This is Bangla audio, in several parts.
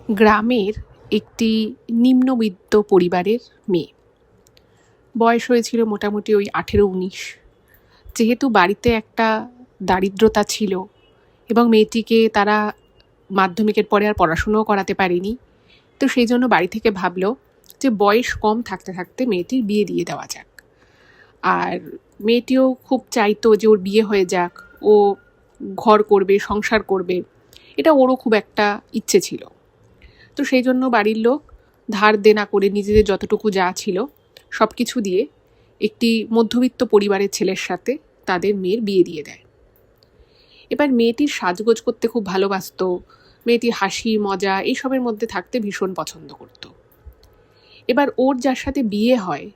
গ্রামের একটি নিম্নবিত্ত পরিবারের মেয়ে। বয়স হয়েছিল মোটামুটি ওই 18-19। যেহেতু বাড়িতে একটা দারিদ্রতা ছিল এবং মেয়েটিকে তারা মাধ্যমিকের পরে আর পড়াশুনোও করাতে পারেনি, তো সেই জন্য বাড়ি থেকে ভাবলো যে বয়স কম থাকতে থাকতে মেয়েটির বিয়ে দিয়ে দেওয়া যাক। আর মেয়েটিও খুব চাইতো যে ওর বিয়ে হয়ে যাক, ও ঘর করবে, সংসার করবে, এটা ওরও খুব একটা ইচ্ছে ছিল। তো সেই জন্য বাড়ির লোক ধার দেনা করে নিজেদের যতটুকু যা ছিল সব কিছু দিয়ে একটি মধ্যবিত্ত পরিবারের ছেলের সাথে তাদের মেয়ের বিয়ে দিয়ে দেয়। এবার মেয়েটির সাজগোজ করতে খুব ভালোবাসত, মেয়েটি হাসি মজা এইসবের মধ্যে থাকতে ভীষণ পছন্দ করত। এবার ওর যার সাথে বিয়ে হয়,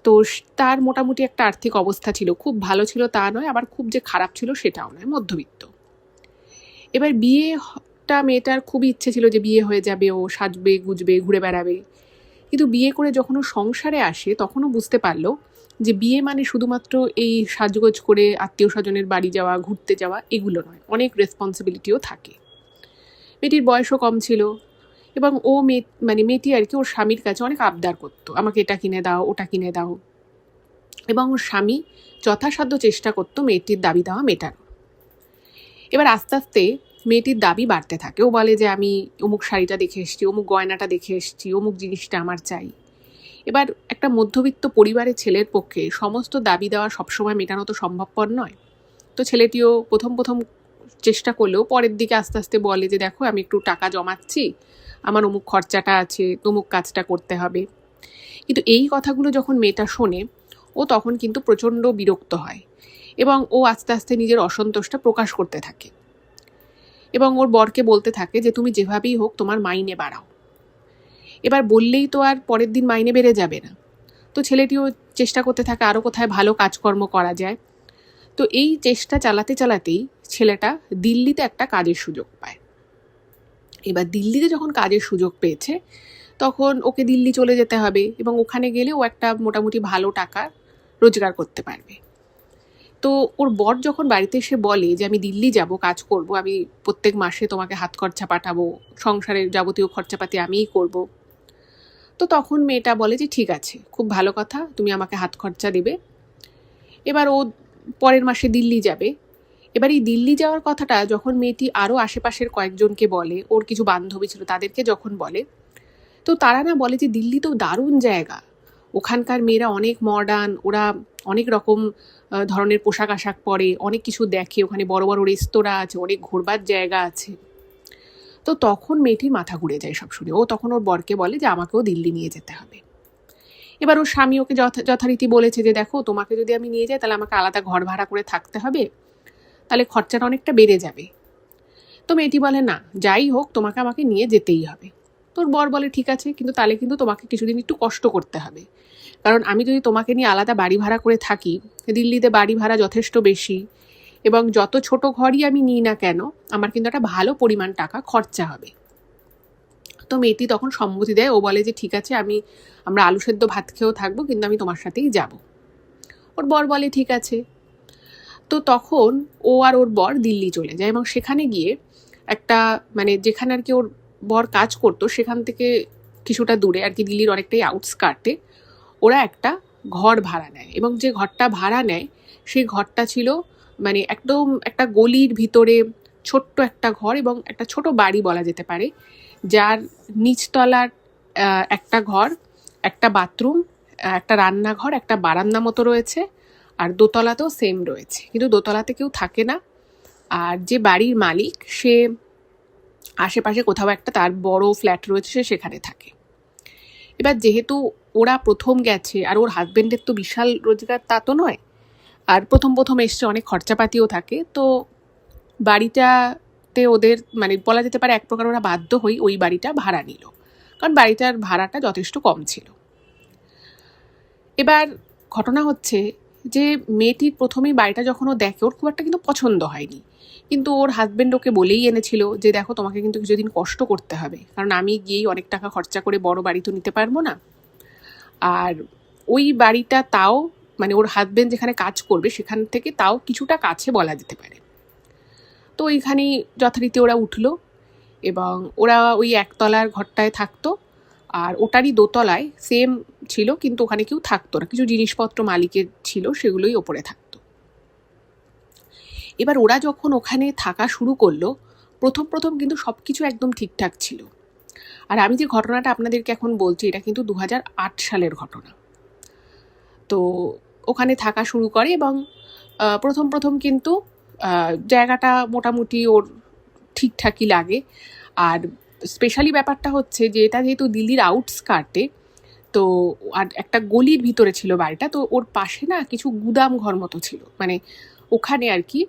তো তার মোটামুটি একটা আর্থিক অবস্থা ছিল, খুব ভালো ছিল তা নয়, আবার খুব যে খারাপ ছিল সেটাও নয়, মধ্যবিত্ত। এবার বিয়েটা মেয়েটার খুবই ইচ্ছে ছিল যে বিয়ে হয়ে যাবে, ও সাজবে গুজবে ঘুরে বেড়াবে। কিন্তু বিয়ে করে যখন ও সংসারে আসে তখনও বুঝতে পারলো যে বিয়ে মানে শুধুমাত্র এই সাজগোজ করে আত্মীয় স্বজনের বাড়ি যাওয়া, ঘুরতে যাওয়া, এগুলো নয়, অনেক রেসপন্সিবিলিটিও থাকে। মেয়েটির বয়সও কম ছিল এবং ও মেয়েটি আর কি ওর স্বামীর কাছে অনেক আবদার করতো, আমাকে এটা কিনে দাও, ওটা কিনে দাও, এবং ওর স্বামী যথাসাধ্য চেষ্টা করতো মেয়েটির দাবি দেওয়া মেটানো। এবার আস্তে আস্তে মেয়েটির দাবি বাড়তে থাকে। ও বলে যে আমি অমুক শাড়িটা দেখে এসেছি, অমুক গয়নাটা দেখে এসেছি, অমুক জিনিসটা আমার চাই। এবার একটা মধ্যবিত্ত পরিবারের ছেলের পক্ষে সমস্ত দাবি দেওয়া সবসময় মেটানো তো সম্ভবপর নয়। তো ছেলেটিও প্রথম চেষ্টা করলেও পরের দিকে আস্তে আস্তে বলে যে দেখো আমি একটু টাকা জমাচ্ছি, আমার অমুক খরচাটা আছে, তমুক কাজটা করতে হবে। কিন্তু এই কথাগুলো যখন মেয়েটা শোনে, ও তখন কিন্তু প্রচণ্ড বিরক্ত হয় এবং ও আস্তে আস্তে নিজের অসন্তোষটা প্রকাশ করতে থাকে এবং ওর বরকে বলতে থাকে যে তুমি যেভাবেই হোক তোমার মাইনে বাড়াও। এবার বললেই তো আর পরের দিন মাইনে বেড়ে যাবে না। তো ছেলেটিও চেষ্টা করতে থাকে আরও কোথায় ভালো কাজকর্ম করা যায়। তো এই চেষ্টা চালাতে চালাতেই ছেলেটা দিল্লিতে একটা কাজের সুযোগ পায়। এবার দিল্লিতে যখন কাজের সুযোগ পেয়েছে তখন ওকে দিল্লি চলে যেতে হবে এবং ওখানে গেলে ও একটা মোটামুটি ভালো টাকা রোজগার করতে পারবে। তো ওর বর যখন বাড়িতে এসে বলে যে আমি দিল্লি যাব, কাজ করব, আমি প্রত্যেক মাসে তোমাকে হাত খরচা পাঠাবো, সংসারের যাবতীয় খরচাপাতি আমিই করব, তো তখন মেয়েটা বলে যে ঠিক আছে, খুব ভালো কথা, তুমি আমাকে হাত খরচা দেবে। এবার ও পরের মাসে দিল্লি যাবে। এবার এই দিল্লি যাওয়ার কথাটা যখন মেয়েটি আরও আশেপাশের কয়েকজনকে বলে, ওর কিছু বান্ধবী ছিল তাদেরকে যখন বলে, তো তারা না বলে যে দিল্লি তো দারুণ জায়গা, ওখানকার মেয়েরা অনেক মডার্ন, ওরা অনেক রকম ধরনের পোশাক আশাক পরে, অনেক কিছু দেখে, ওখানে বড় বড় রেস্তোরাঁ আছে, অনেক ঘোরবার জায়গা আছে। তো তখন মেয়েটির মাথা ঘুরে যায় সব শুনে। ও তখন ওর বরকে বলে যে আমাকেও দিল্লি নিয়ে যেতে হবে। এবার ওর স্বামী ওকে যথারীতি বলেছে যে দেখো তোমাকে যদি আমি নিয়ে যাই তাহলে আমাকে আলাদা ঘর ভাড়া করে থাকতে হবে, তাহলে খরচাটা অনেকটা বেড়ে যাবে। তো মেয়েটি বলে না, যাই হোক তোমাকে আমাকে নিয়ে যেতেই হবে। তোর বর বলে ঠিক আছে, কিন্তু তাহলে কিন্তু তোমাকে কিছুদিন একটু কষ্ট করতে হবে, কারণ আমি যদি তোমাকে নিয়ে আলাদা বাড়ি ভাড়া করে থাকি, দিল্লিতে বাড়ি ভাড়া যথেষ্ট বেশি, এবং যত ছোট ঘরই আমি নিই না কেন আমার কিন্তু একটা ভালো পরিমাণ টাকা খরচা হবে। তো মেয়েটি তখন সম্মতি দেয়, ও বলে যে ঠিক আছে, আমরা আলু সেদ্ধ ভাত খেয়েও থাকবো, কিন্তু আমি তোমার সাথেই যাব। ওর বর বলে ঠিক আছে। তো তখন ও আর ওর বর দিল্লি চলে যায় এবং সেখানে গিয়ে একটা যেখানে আর কি ওর বর কাজ করতো সেখান থেকে কিছুটা দূরে আর কি, দিল্লির অনেকটাই আউটস্কার্টে ওরা একটা ঘর ভাড়া নেয়, এবং যে ঘরটা ভাড়া নেয় সেই ঘরটা ছিল একদম একটা গলির ভিতরে ছোট্ট একটা ঘর, এবং একটা ছোট বাড়ি বলা যেতে পারে, যার নিচতলার একটা ঘর, একটা বাথরুম, একটা রান্নাঘর, একটা বারান্দা মতো রয়েছে, আর দোতলাতেও সেম রয়েছে, কিন্তু দোতলাতে কেউ থাকে না। আর যে বাড়ির মালিক সে আশেপাশে কোথাও একটা তার বড় ফ্ল্যাট রয়েছে, সে সেখানে থাকে। এবার যেহেতু ওরা প্রথম গেছে আর ওর হাজবেন্ডের তো বিশাল রোজগার তা তো নয়, আর প্রথম এসছে, অনেক খরচাপাতিও থাকে, তো বাড়িটাতে ওদের বলা যেতে পারে এক প্রকার ওরা বাধ্য হয়ে ওই বাড়িটা ভাড়া নিল, কারণ বাড়িটার ভাড়াটা যথেষ্ট কম ছিল। এবার ঘটনা হচ্ছে যে মেয়েটির প্রথমেই বাড়িটা যখন ও দেখে ওর খুব একটা কিন্তু পছন্দ হয়নি, কিন্তু ওর হাজবেন্ড ওকে বলেই এনেছিল যে দেখো তোমাকে কিন্তু কিছুদিন কষ্ট করতে হবে, কারণ আমি গিয়েই অনেক টাকা খরচা করে বড় বাড়ি তো নিতে পারবো না। আর ওই বাড়িটা তাও ওর হাজবেন্ড যেখানে কাজ করবে সেখান থেকে তাও কিছুটা কাছে বলা যেতে পারে। তো ওইখানেই যথারীতি ওরা উঠলো এবং ওরা ওই একতলার ঘরটায় থাকতো, আর ওটারই দোতলায় সেম ছিল, কিন্তু ওখানে কেউ থাকতো না, কিছু জিনিসপত্র মালিকের ছিল, সেগুলোই ওপরে থাকতো। এবার ওরা যখন ওখানে থাকা শুরু করলো, প্রথম প্রথম কিন্তু সব কিছু একদম ঠিকঠাক ছিল। আর আমি যে ঘটনাটা আপনাদেরকে এখন বলছি, এটা কিন্তু 2008 সালের ঘটনা। তো ওখানে থাকা শুরু করে এবং প্রথম প্রথম কিন্তু জায়গাটা মোটামুটি ওর ঠিকঠাকই লাগে। আর স্পেশালি ব্যাপারটা হচ্ছে যে এটা যেহেতু দিল্লির আউটস্কার্টে, তো আর একটা গলির ভিতরে ছিল বাড়িটা, তো ওর পাশে না কিছু গুদাম ঘর মতো ছিল, মানে ওখানে আর কি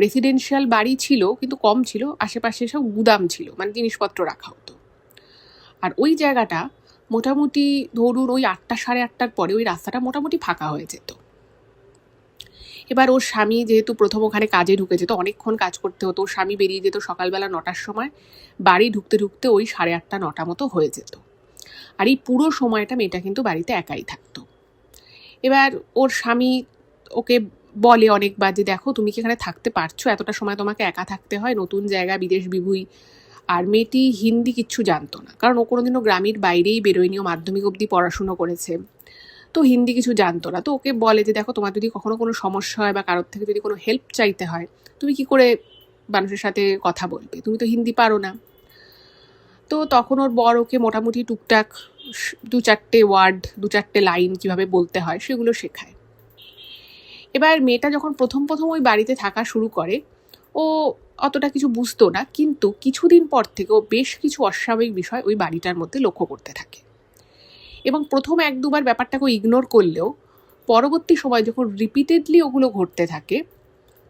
রেসিডেন্সিয়াল বাড়ি ছিল কিন্তু কম ছিল, আশেপাশে সব গুদাম ছিল, মানে জিনিসপত্র রাখা হতো। আর ওই জায়গাটা মোটামুটি ধরুন ওই 8টা সাড়ে 8টার পরে ওই রাস্তাটা মোটামুটি ফাঁকা হয়ে যেত। এবার ওর স্বামী যেহেতু প্রথম ওখানে কাজে ঢুকে যেত, অনেকক্ষণ কাজ করতে হতো, ওর স্বামী বেরিয়ে যেত সকালবেলা 9টার সময়, বাড়ি ঢুকতে ঢুকতে ওই 8:30 9টা মতো হয়ে যেত। আর এই পুরো সময়টা মেয়েটা কিন্তু বাড়িতে একাই থাকতো। এবার ওর স্বামী ওকে বলে অনেকবার যে দেখো তুমি কি এখানে থাকতে পারছো, এতটা সময় তোমাকে একা থাকতে হয়, নতুন জায়গা, বিদেশ বিভুঁই। আর মেয়েটি হিন্দি কিচ্ছু জানতো না, কারণ ও কোনোদিনও গ্রামের বাইরেই বেরোয়নি, ও মাধ্যমিক অবধি পড়াশুনো করেছে, তো হিন্দি কিছু জানতো না। তো ওকে বলে যে দেখো তোমার যদি কখনো কোনো সমস্যা হয় বা কারোর থেকে যদি কোনো হেল্প চাইতে হয়, তুমি কি করে মানুষের সাথে কথা বলবে, তুমি তো হিন্দি পারো না। তো তখন ওর বর ওকে মোটামুটি টুকটাক 2-4টে ওয়ার্ড, 2-4টে লাইন কীভাবে বলতে হয় সেগুলো শেখায়। এবার মেয়েটা যখন প্রথম প্রথম ওই বাড়িতে থাকা শুরু করে, ও অতটা কিছু বুঝতো না, কিন্তু কিছুদিন পর থেকে ও বেশ কিছু অস্বাভাবিক বিষয় ওই বাড়িটার মধ্যে লক্ষ্য করতে থাকে। এবং প্রথম 1-2বার ব্যাপারটাকে ইগনোর করলেও পরবর্তী সময় যখন রিপিটেডলি ওগুলো ঘটতে থাকে,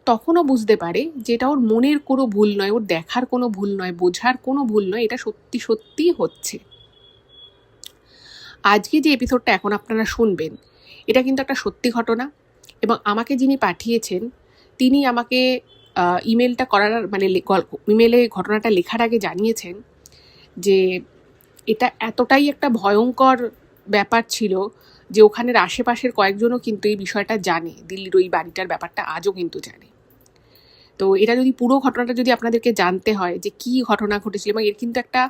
তখনও বুঝতে পারে যে এটা ওর মনের কোনো ভুল নয়, ওর দেখার কোনো ভুল নয়, বোঝার কোনো ভুল নয়, এটা সত্যি সত্যি হচ্ছে। আজকে যে এপিসোডটা এখন আপনারা শুনবেন, এটা কিন্তু একটা সত্যি ঘটনা। এবং আমাকে যিনি পাঠিয়েছেন তিনি আমাকে ইমেলটা করার মানে ইমেলে ঘটনাটা লেখার আগে জানিয়েছেন যে এটা এতটাই একটা ভয়ঙ্কর ব্যাপার ছিল যে ওখানের আশেপাশের কয়েকজনও কিন্তু এই বিষয়টা জানে, দিল্লির ওই বাড়িটার ব্যাপারটা আজও কিন্তু জানে। তো এটা যদি পুরো ঘটনাটা যদি আপনাদেরকে জানতে হয় যে কি ঘটনা ঘটেছিল, এবং এর কিন্তু একটা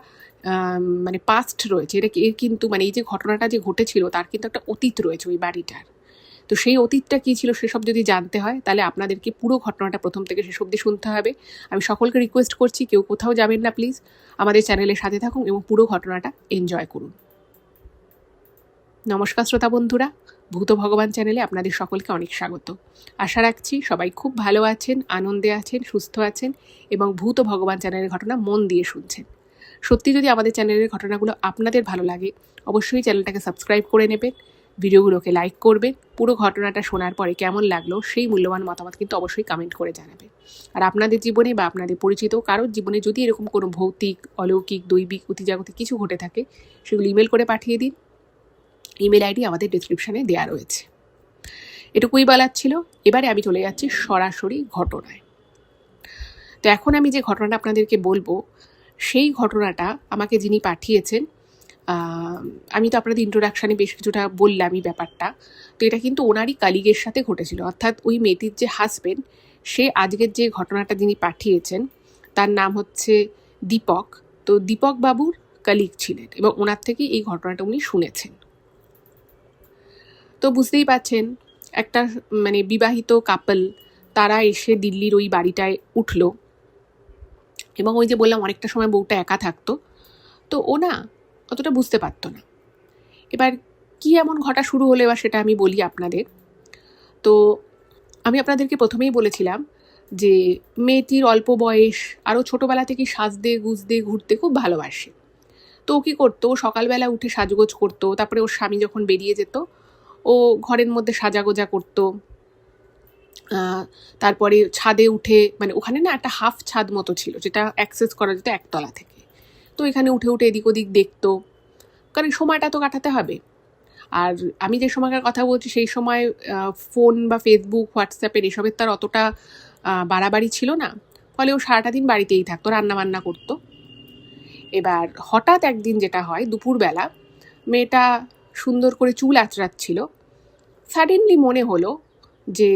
মানে পাস্ট রয়েছে, এর কিন্তু মানে এই যে ঘটনাটা যে ঘটেছিল তার কিন্তু একটা অতীত রয়েছে ওই বাড়িটার। তো সেই অতীতটা কী ছিল সেসব যদি জানতে হয়, তাহলে আপনাদেরকে পুরো ঘটনাটা প্রথম থেকে শেষ অবধি শুনতে হবে। আমি সকলকে রিকোয়েস্ট করছি কেউ কোথাও যাবেন না প্লিজ, আমাদের চ্যানেলের সাথে থাকুন এবং পুরো ঘটনাটা এনজয় করুন। নমস্কার শ্রোতা বন্ধুরা, ভূত ভগবান চ্যানেলে আপনাদের সকলকে অনেক স্বাগত। আশা রাখছি সবাই খুব ভালো আছেন, আনন্দে আছেন, সুস্থ আছেন এবং ভূত ভগবান চ্যানেলের ঘটনা মন দিয়ে শুনছেন। সত্যি যদি আমাদের চ্যানেলের ঘটনাগুলো আপনাদের ভালো লাগে, অবশ্যই চ্যানেলটাকে সাবস্ক্রাইব করে নেবেন, ভিডিওগুলোকে লাইক করবেন, পুরো ঘটনাটা শোনার পরে কেমন লাগলো সেই মূল্যবান মতামত কিন্তু অবশ্যই কমেন্ট করে জানাবেন। আর আপনাদের জীবনে বা আপনাদের পরিচিত কারোর জীবনে যদি এরকম কোনো ভৌতিক, অলৌকিক, দৈবিক, অতিজাগতিক কিছু ঘটে থাকে, সেগুলো ইমেল করে পাঠিয়ে দিন। ইমেল আইডি আমাদের ডিসক্রিপশানে দেওয়া রয়েছে। এটুকুই বলার ছিল, এবারে আমি চলে যাচ্ছি সরাসরি ঘটনায়। তো এখন আমি যে ঘটনাটা আপনাদেরকে বলবো, সেই ঘটনাটা আমাকে যিনি পাঠিয়েছেন, আমি তো আপনাদের ইন্ট্রোডাকশানে বেশ কিছুটা বললামই ব্যাপারটা, তো এটা কিন্তু ওনারই কালিগের সাথে ঘটেছিল, অর্থাৎ ওই মেয়েটির যে হাজবেন্ড, সে আজকের যে ঘটনাটা যিনি পাঠিয়েছেন তার নাম হচ্ছে দীপক। তো দীপক বাবুর কালিগ ছিলেন এবং ওনার থেকেই এই ঘটনাটা উনি শুনেছেন। তো বুঝতেই পারছেন, একটা মানে বিবাহিত কাপল, তারা এসে দিল্লির ওই বাড়িটায় উঠলো এবং ওই যে বললাম অনেকটা সময় বউটা একা থাকতো, তো ও না অতটা বুঝতে পারতো না। এবার কি এমন ঘটা শুরু হলো এবার সেটা আমি বলি আপনাদের। তো আমি আপনাদেরকে প্রথমেই বলেছিলাম যে মেয়েটির অল্প বয়স, আরও ছোটোবেলা থেকেই সাজতে গুজতে ঘুরতে খুব ভালোবাসে। তো ও কী করতো, সকালবেলা উঠে সাজগোজ করতো, তারপরে ওর স্বামী যখন বেরিয়ে যেত ও ঘরের মধ্যে সাজাগোজা করতো, তারপরে ছাদে উঠে, মানে ওখানে না একটা হাফ ছাদ মতো ছিল যেটা অ্যাক্সেস করা যেত একতলা থেকে, তো এখানে উঠে উঠে এদিক ওদিক দেখতো, কারণ সময়টা তো কাটাতে হবে। আর আমি যে সময়কার কথা বলছি সেই সময় ফোন বা ফেসবুক, হোয়াটসঅ্যাপের এসবের তার অতটা বাড়াবাড়ি ছিল না, ফলে ও সারাটা দিন বাড়িতেই থাকতো, রান্নাবান্না করতো। এবার হঠাৎ একদিন যেটা হয়, দুপুরবেলা মেয়েটা সুন্দর করে চুল আঁচড়াচ্ছিল, সাডেনলি মনে হলো যে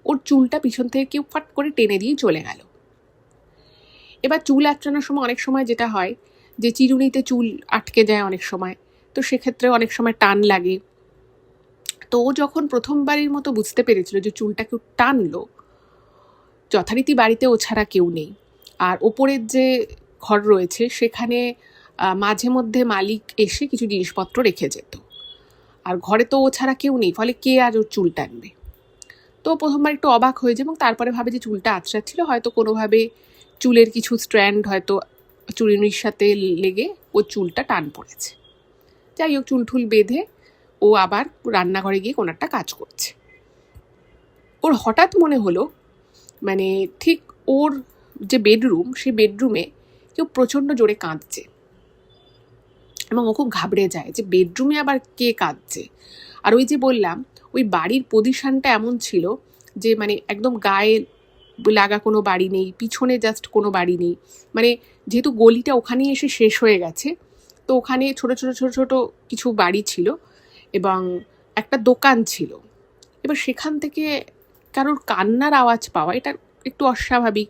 ওর চুলটা পিছন থেকে কেউ ফাট করে টেনে দিয়ে চলে গেল। এবার চুল আঁচড়ানোর সময় অনেক সময় যেটা হয় যে চিরুনিতে চুল আটকে যায় অনেক সময়, তো সেক্ষেত্রে অনেক সময় টান লাগে। তো ও যখন প্রথমবারের মতো বুঝতে পেরেছিল যে চুলটা কেউ টানলো, যথারীতি বাড়িতে ও ছাড়া কেউ নেই, আর ওপরের যে ঘর রয়েছে সেখানে মাঝে মধ্যে মালিক এসে কিছু জিনিসপত্র রেখে যেত, আর ঘরে তো ও ছাড়া কেউ নেই, ফলে কে আর ওর চুল টানবে। তো প্রথমবার একটু অবাক হয়ে যায় এবং তারপরে ভাবে যে চুলটা আঁচড়াচ্ছিল, হয়তো কোনোভাবে চুলের কিছু স্ট্র্যান্ড হয়তো চুড়ির সাথে লেগে ওর চুলটা টান পড়েছে। যাই হোক, চুল ঠুল বেঁধে ও আবার রান্নাঘরে গিয়ে কোনো একটা কাজ করছে। ওর হঠাৎ মনে হলো মানে ঠিক ওর যে বেডরুম, সেই বেডরুমে কেউ প্রচণ্ড জোরে কাঁদছে, এবং ও খুব ঘাবড়ে যায় যে বেডরুমে আবার কে কাঁদছে। আর ওই যে বললাম, ওই বাড়ির পজিশনটা এমন ছিল যে মানে একদম গায়ে লাগা কোনো বাড়ি নেই, পিছনে জাস্ট কোনো বাড়ি নেই, মানে যেহেতু গলিটা ওখানেই এসে শেষ হয়ে গেছে, তো ওখানে ছোট ছোট ছোট ছোট কিছু বাড়ি ছিল এবং একটা দোকান ছিল। এবার সেখান থেকে কারোর কান্নার আওয়াজ পাওয়া এটা একটু অস্বাভাবিক।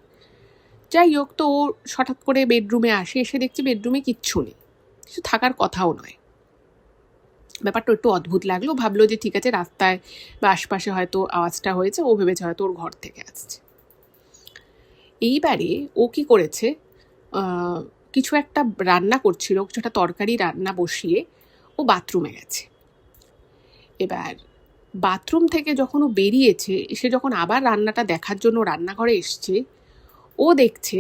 যাই হোক, তো ও হঠাৎ করে বেডরুমে আসে, এসে দেখছে বেডরুমে কিচ্ছু নেই, কিছু থাকার কথাও নয়। ব্যাপারটা একটু অদ্ভুত লাগলো, ভাবলো যে ঠিক আছে রাস্তায় বা আশপাশে হয়তো আওয়াজটা হয়েছে, ও ভেবেছে হয়তো ওর ঘর থেকে আসছে। এইবারে ও কি করেছে, কিছু একটা রান্না করছিল, কিছু একটা তরকারি রান্না বসিয়ে ও বাথরুমে গেছে। এবার বাথরুম থেকে যখন ও বেরিয়েছে, এসে যখন আবার রান্নাটা দেখার জন্য রান্নাঘরে এসছে, ও দেখছে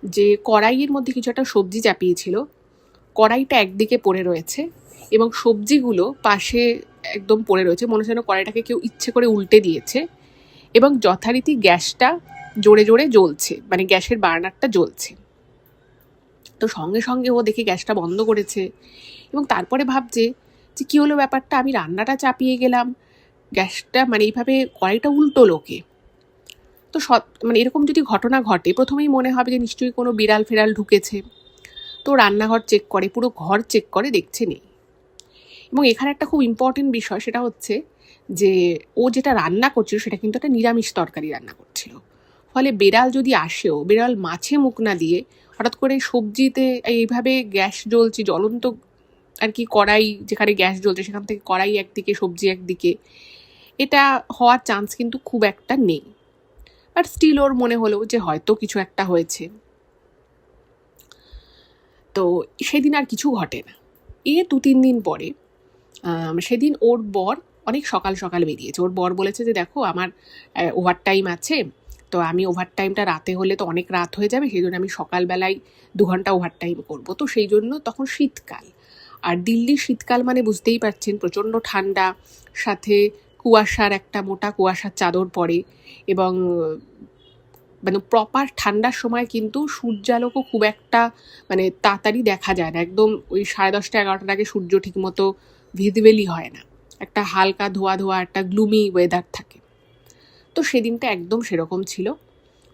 যে কড়াইয়ের মধ্যে কিছু একটা সবজি চাপিয়েছিল, কড়াইটা একদিকে পড়ে রয়েছে এবং সবজিগুলো পাশে একদম পড়ে রয়েছে, মনে হচ্ছে যেন কড়াইটাকে কেউ ইচ্ছে করে উল্টে দিয়েছে, এবং যথারীতি গ্যাসটা জোরে জোরে জ্বলছে, মানে গ্যাসের বার্নারটা জ্বলছে। তো সঙ্গে সঙ্গে ও দেখে গ্যাসটা বন্ধ করেছে এবং তারপরে ভাবছে যে কী হলো ব্যাপারটা, আমি রান্নাটা চাপিয়ে গেলাম, গ্যাসটা মানে এইভাবে কড়াইটা উল্টো লোকে। তো মানে এরকম যদি ঘটনা ঘটে, প্রথমেই মনে হবে যে নিশ্চয়ই কোনো বিড়াল ফেরাল ঢুকেছে। তো রান্নাঘর চেক করে, পুরো ঘর চেক করে, দেখছে নেই। এবং এখানে একটা খুব ইম্পর্টেন্ট বিষয়, সেটা হচ্ছে যে ও যেটা রান্না করছিল সেটা কিন্তু একটা নিরামিষ তরকারি রান্না করছিল, ফলে বেড়াল যদি আসেও, বেড়াল মাছে মুখ না দিয়ে হঠাৎ করে সবজিতে এইভাবে গ্যাস জ্বলছে, জ্বলন্ত আর কি কড়াই, যেখানে গ্যাস জ্বলছে সেখান থেকে কড়াই একদিকে সবজি একদিকে, এটা হওয়ার চান্স কিন্তু খুব একটা নেই। বাট স্টিল ওর মনে হলো যে হয়তো কিছু একটা হয়েছে। তো সেদিন আর কিছু ঘটে না। 2-3 দিন পরে সেদিন ওর বর অনেক সকাল সকাল বেরিয়েছে। ওর বর বলেছে যে দেখো আমার ওভার টাইম আছে, তো আমি ওভার টাইমটা রাতে হলে তো অনেক রাত হয়ে যাবে, সেই জন্য আমি সকালবেলায় 2 ঘন্টা ওভার টাইম করবো। তো সেই জন্য তখন শীতকাল, আর দিল্লির শীতকাল মানে বুঝতেই পারছেন প্রচণ্ড ঠান্ডা, সাথে কুয়াশার একটা মোটা কুয়াশার চাদর পড়ে, এবং মানে প্রপার ঠান্ডার সময় কিন্তু সূর্যালোকও খুব একটা মানে তাড়াতাড়ি দেখা যায় না, একদম ওই 10:30-11টার আগে সূর্য ঠিকমতো ভিজিবেলই হয় না, একটা হালকা ধোয়া ধোয়া একটা গ্লুমি ওয়েদার থাকে। তো সেদিনটা একদম সেরকম ছিল।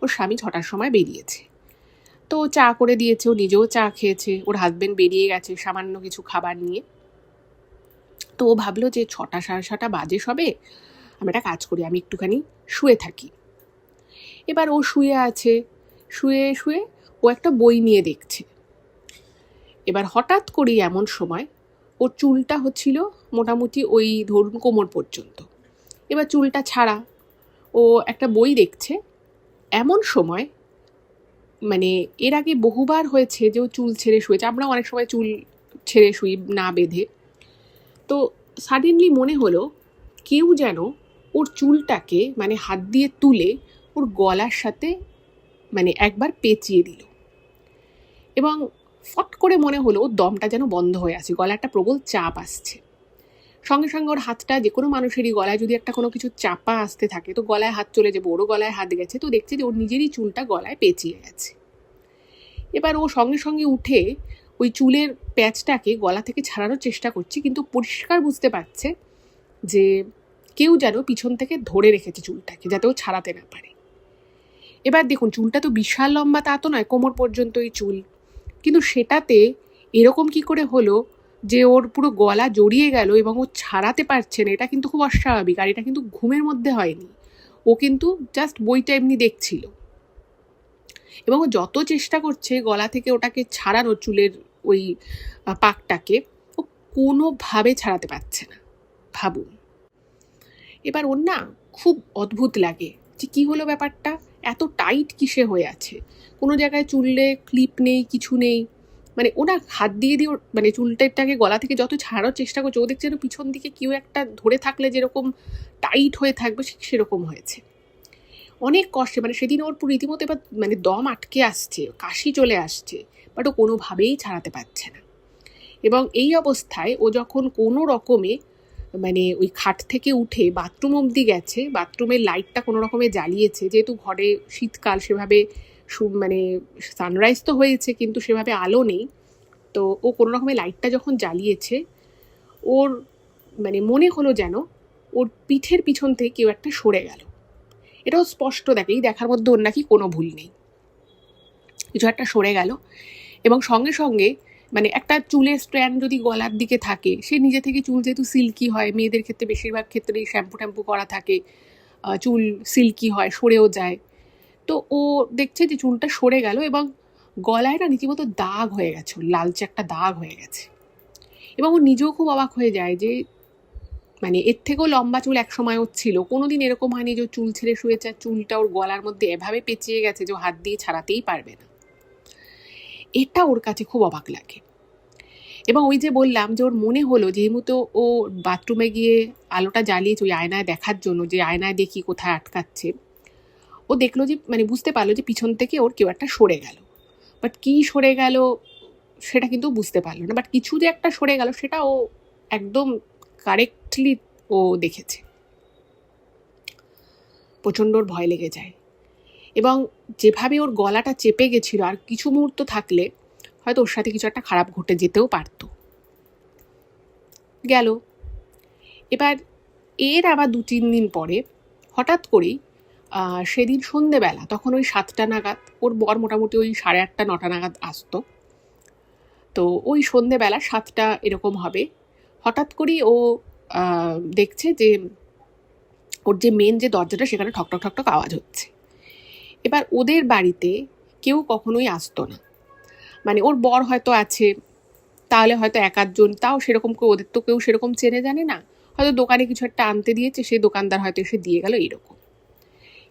ওর স্বামী 6টার সময় বেরিয়েছে, তো চা করে দিয়েছে, ও নিজেও চা খেয়েছে, ওর হাজবেন্ড বেরিয়ে গেছে সামান্য কিছু খাবার নিয়ে। তো ও ভাবলো যে 6টা 6:30 বাজে সবে, আমি একটা কাজ করি, আমি একটুখানি শুয়ে থাকি। এবার ও শুয়ে আছে, শুয়ে শুয়ে ও একটা বই নিয়ে দেখছে। এবার হঠাৎ করেই এমন সময় ওর চুলটা হচ্ছিল মোটামুটি ওই ধরুন কোমর পর্যন্ত, এবার চুলটা ছাড়া, ও একটা বই দেখছে। এমন সময় মানে এর আগে বহুবার হয়েছে যে ও চুল ছেড়ে শুয়েছে, আমরা অনেক সময় চুল ছেড়ে শুই না বেঁধে। তো সাডেনলি মনে হলো কেউ যেন ওর চুলটাকে মানে হাত দিয়ে তুলে ওর গলার সাথে মানে একবার পেঁচিয়ে দিল, এবং ফট করে মনে হলো ওর দমটা যেন বন্ধ হয়ে আছে, গলায় একটা প্রবল চাপ আসছে। সঙ্গে সঙ্গে ওর হাতটা, যে কোনো মানুষেরই গলায় যদি একটা কোনো কিছু চাপা আসতে থাকে তো গলায় হাত চলে যাবে, ওরও গলায় হাত গেছে, তো দেখছে যে ওর নিজেরই চুলটা গলায় পেঁচিয়ে গেছে। এবার ও সঙ্গে সঙ্গে উঠে ওই চুলের প্যাচটাকে গলা থেকে ছাড়ানোর চেষ্টা করছে, কিন্তু পরিষ্কার বুঝতে পারছে যে কেউ যেন পিছন থেকে ধরে রেখেছে চুলটাকে, যাতে ও ছাড়াতে না পারে। এবার দেখুন, চুলটা তো বিশাল লম্বা তা তো নয়, কোমর পর্যন্তই চুল, কিন্তু সেটাতে এরকম কি করে হলো যে ওর পুরো গলা জড়িয়ে গেল এবং ও ছাড়াতে পারছে না, এটা কিন্তু খুব অস্বাভাবিক। আর এটা কিন্তু ঘুমের মধ্যে হয়নি, ও কিন্তু জাস্ট বইটা এমনি দেখছিল। এবং ও যত চেষ্টা করছে গলা থেকে ওটাকে ছাড়ানোর, চুলের ওই পাকটাকে, ও কোনোভাবে ছাড়াতে পারছে না। ভাবুন। এবার ওর না খুব অদ্ভুত লাগে যে কী হলো ব্যাপারটা, এত টাইট কিসে হয়ে আছে, কোনো জায়গায় চুলে ক্লিপ নেই, কিছু নেই। মানে ওরা হাত দিয়ে দিয়ে মানে চুলটাকে গলা থেকে যত ছাড়ানোর চেষ্টা করছে, ও দেখছে যেন পিছন দিকে কেউ একটা ধরে থাকলে যেরকম টাইট হয়ে থাকবে সেরকম হয়েছে। অনেক কষ্টে, মানে সেদিন ওর রীতিমতো এবার মানে দম আটকে আসছে, কাশি চলে আসছে, বাট ও কোনোভাবেই ছাড়াতে পারছে না। এবং এই অবস্থায় ও যখন কোনো রকমে মানে ওই খাট থেকে উঠে বাথরুম অবধি গেছে, বাথরুমের লাইটটা কোনো রকমে জ্বালিয়েছে, যেহেতু ঘরে শীতকাল, সেভাবে মানে সানরাইজ তো হয়েছে কিন্তু সেভাবে আলো নেই, তো ও কোনো রকমে লাইটটা যখন জ্বালিয়েছে, ওর মানে মনে হলো যেন ওর পিঠের পিছন থেকে কেউ একটা সরে গেল। এটাও স্পষ্ট দেখে, এই দেখার মধ্যে ওর নাকি কোনো ভুল নেই, কিছু একটা সরে গেল। এবং সঙ্গে সঙ্গে মানে একটা চুলের স্ট্র্যান্ড যদি গলার দিকে থাকে, সে নিজে থেকে, চুল যেহেতু সিল্কি হয়, মেয়েদের ক্ষেত্রে বেশিরভাগ ক্ষেত্রেই শ্যাম্পু ট্যাম্পু করা থাকে, চুল সিল্কি হয়, সরেও যায়। তো ও দেখছে যে চুলটা সরে গেল এবং গলায় না রীতিমতো দাগ হয়ে গেছে, লালচে একটা দাগ হয়ে গেছে। এবং ও নিজেও খুব অবাক হয়ে যায় যে মানে এর থেকেও লম্বা চুল এক সময় ওর ছিল, কোনোদিন এরকম হয়নি যে চুল ছেড়ে শুয়েছে আর চুলটা ওর গলার মধ্যে এভাবে পেঁচিয়ে গেছে যে ও হাত দিয়ে ছাড়াতেই পারবে না। এটা ওর কাছে খুব অবাক লাগে। এবং ওই যে বললাম যে ওর মনে হলো, যেহেতু ও বাথরুমে গিয়ে আলোটা জ্বালিয়েছে ওই আয়নায় দেখার জন্য, যে আয়নায় দেখি কোথায় আটকাচ্ছে, ও দেখলো যে মানে বুঝতে পারলো যে পিছন থেকে ওর কেউ একটা সরে গেল। বাট কি সরে গেল সেটা কিন্তু বুঝতে পারলো না, বাট কিছু যে একটা সরে গেল সেটা ও একদম কারেক্টলি ও দেখেছে। প্রচণ্ড ওর ভয় লেগে যায়। এবং যেভাবে ওর গলাটা চেপে গেছিলো, আর কিছু মুহূর্ত থাকলে হয়তো ওর সাথে কিছু একটা খারাপ ঘটে যেতেও পারতো। গেল। এবার এর আবার 2-3 দিন পরে হঠাৎ করেই সেদিন সন্ধেবেলা, তখন ওই 7টা নাগাদ, ওর বর মোটামুটি ওই 8:30-9টা নাগাদ আসতো, তো ওই সন্ধেবেলা 7টা এরকম হবে, হঠাৎ করেই ও দেখছে যে ওর যে মেন যে দরজাটা সেখানে ঠকঠক ঠকঠক আওয়াজ হচ্ছে। এবার ওদের বাড়িতে কেউ কখনোই আসতো না, মানে ওর বর হয়তো আছে, তাহলে হয়তো 1-8 জন, তাও সেরকম কেউ, ওদের তো কেউ সেরকম চেনে জানে না, হয়তো দোকানে কিছু একটা আনতে দিয়েছে, সেই দোকানদার হয়তো এসে দিয়ে গেল, এইরকম।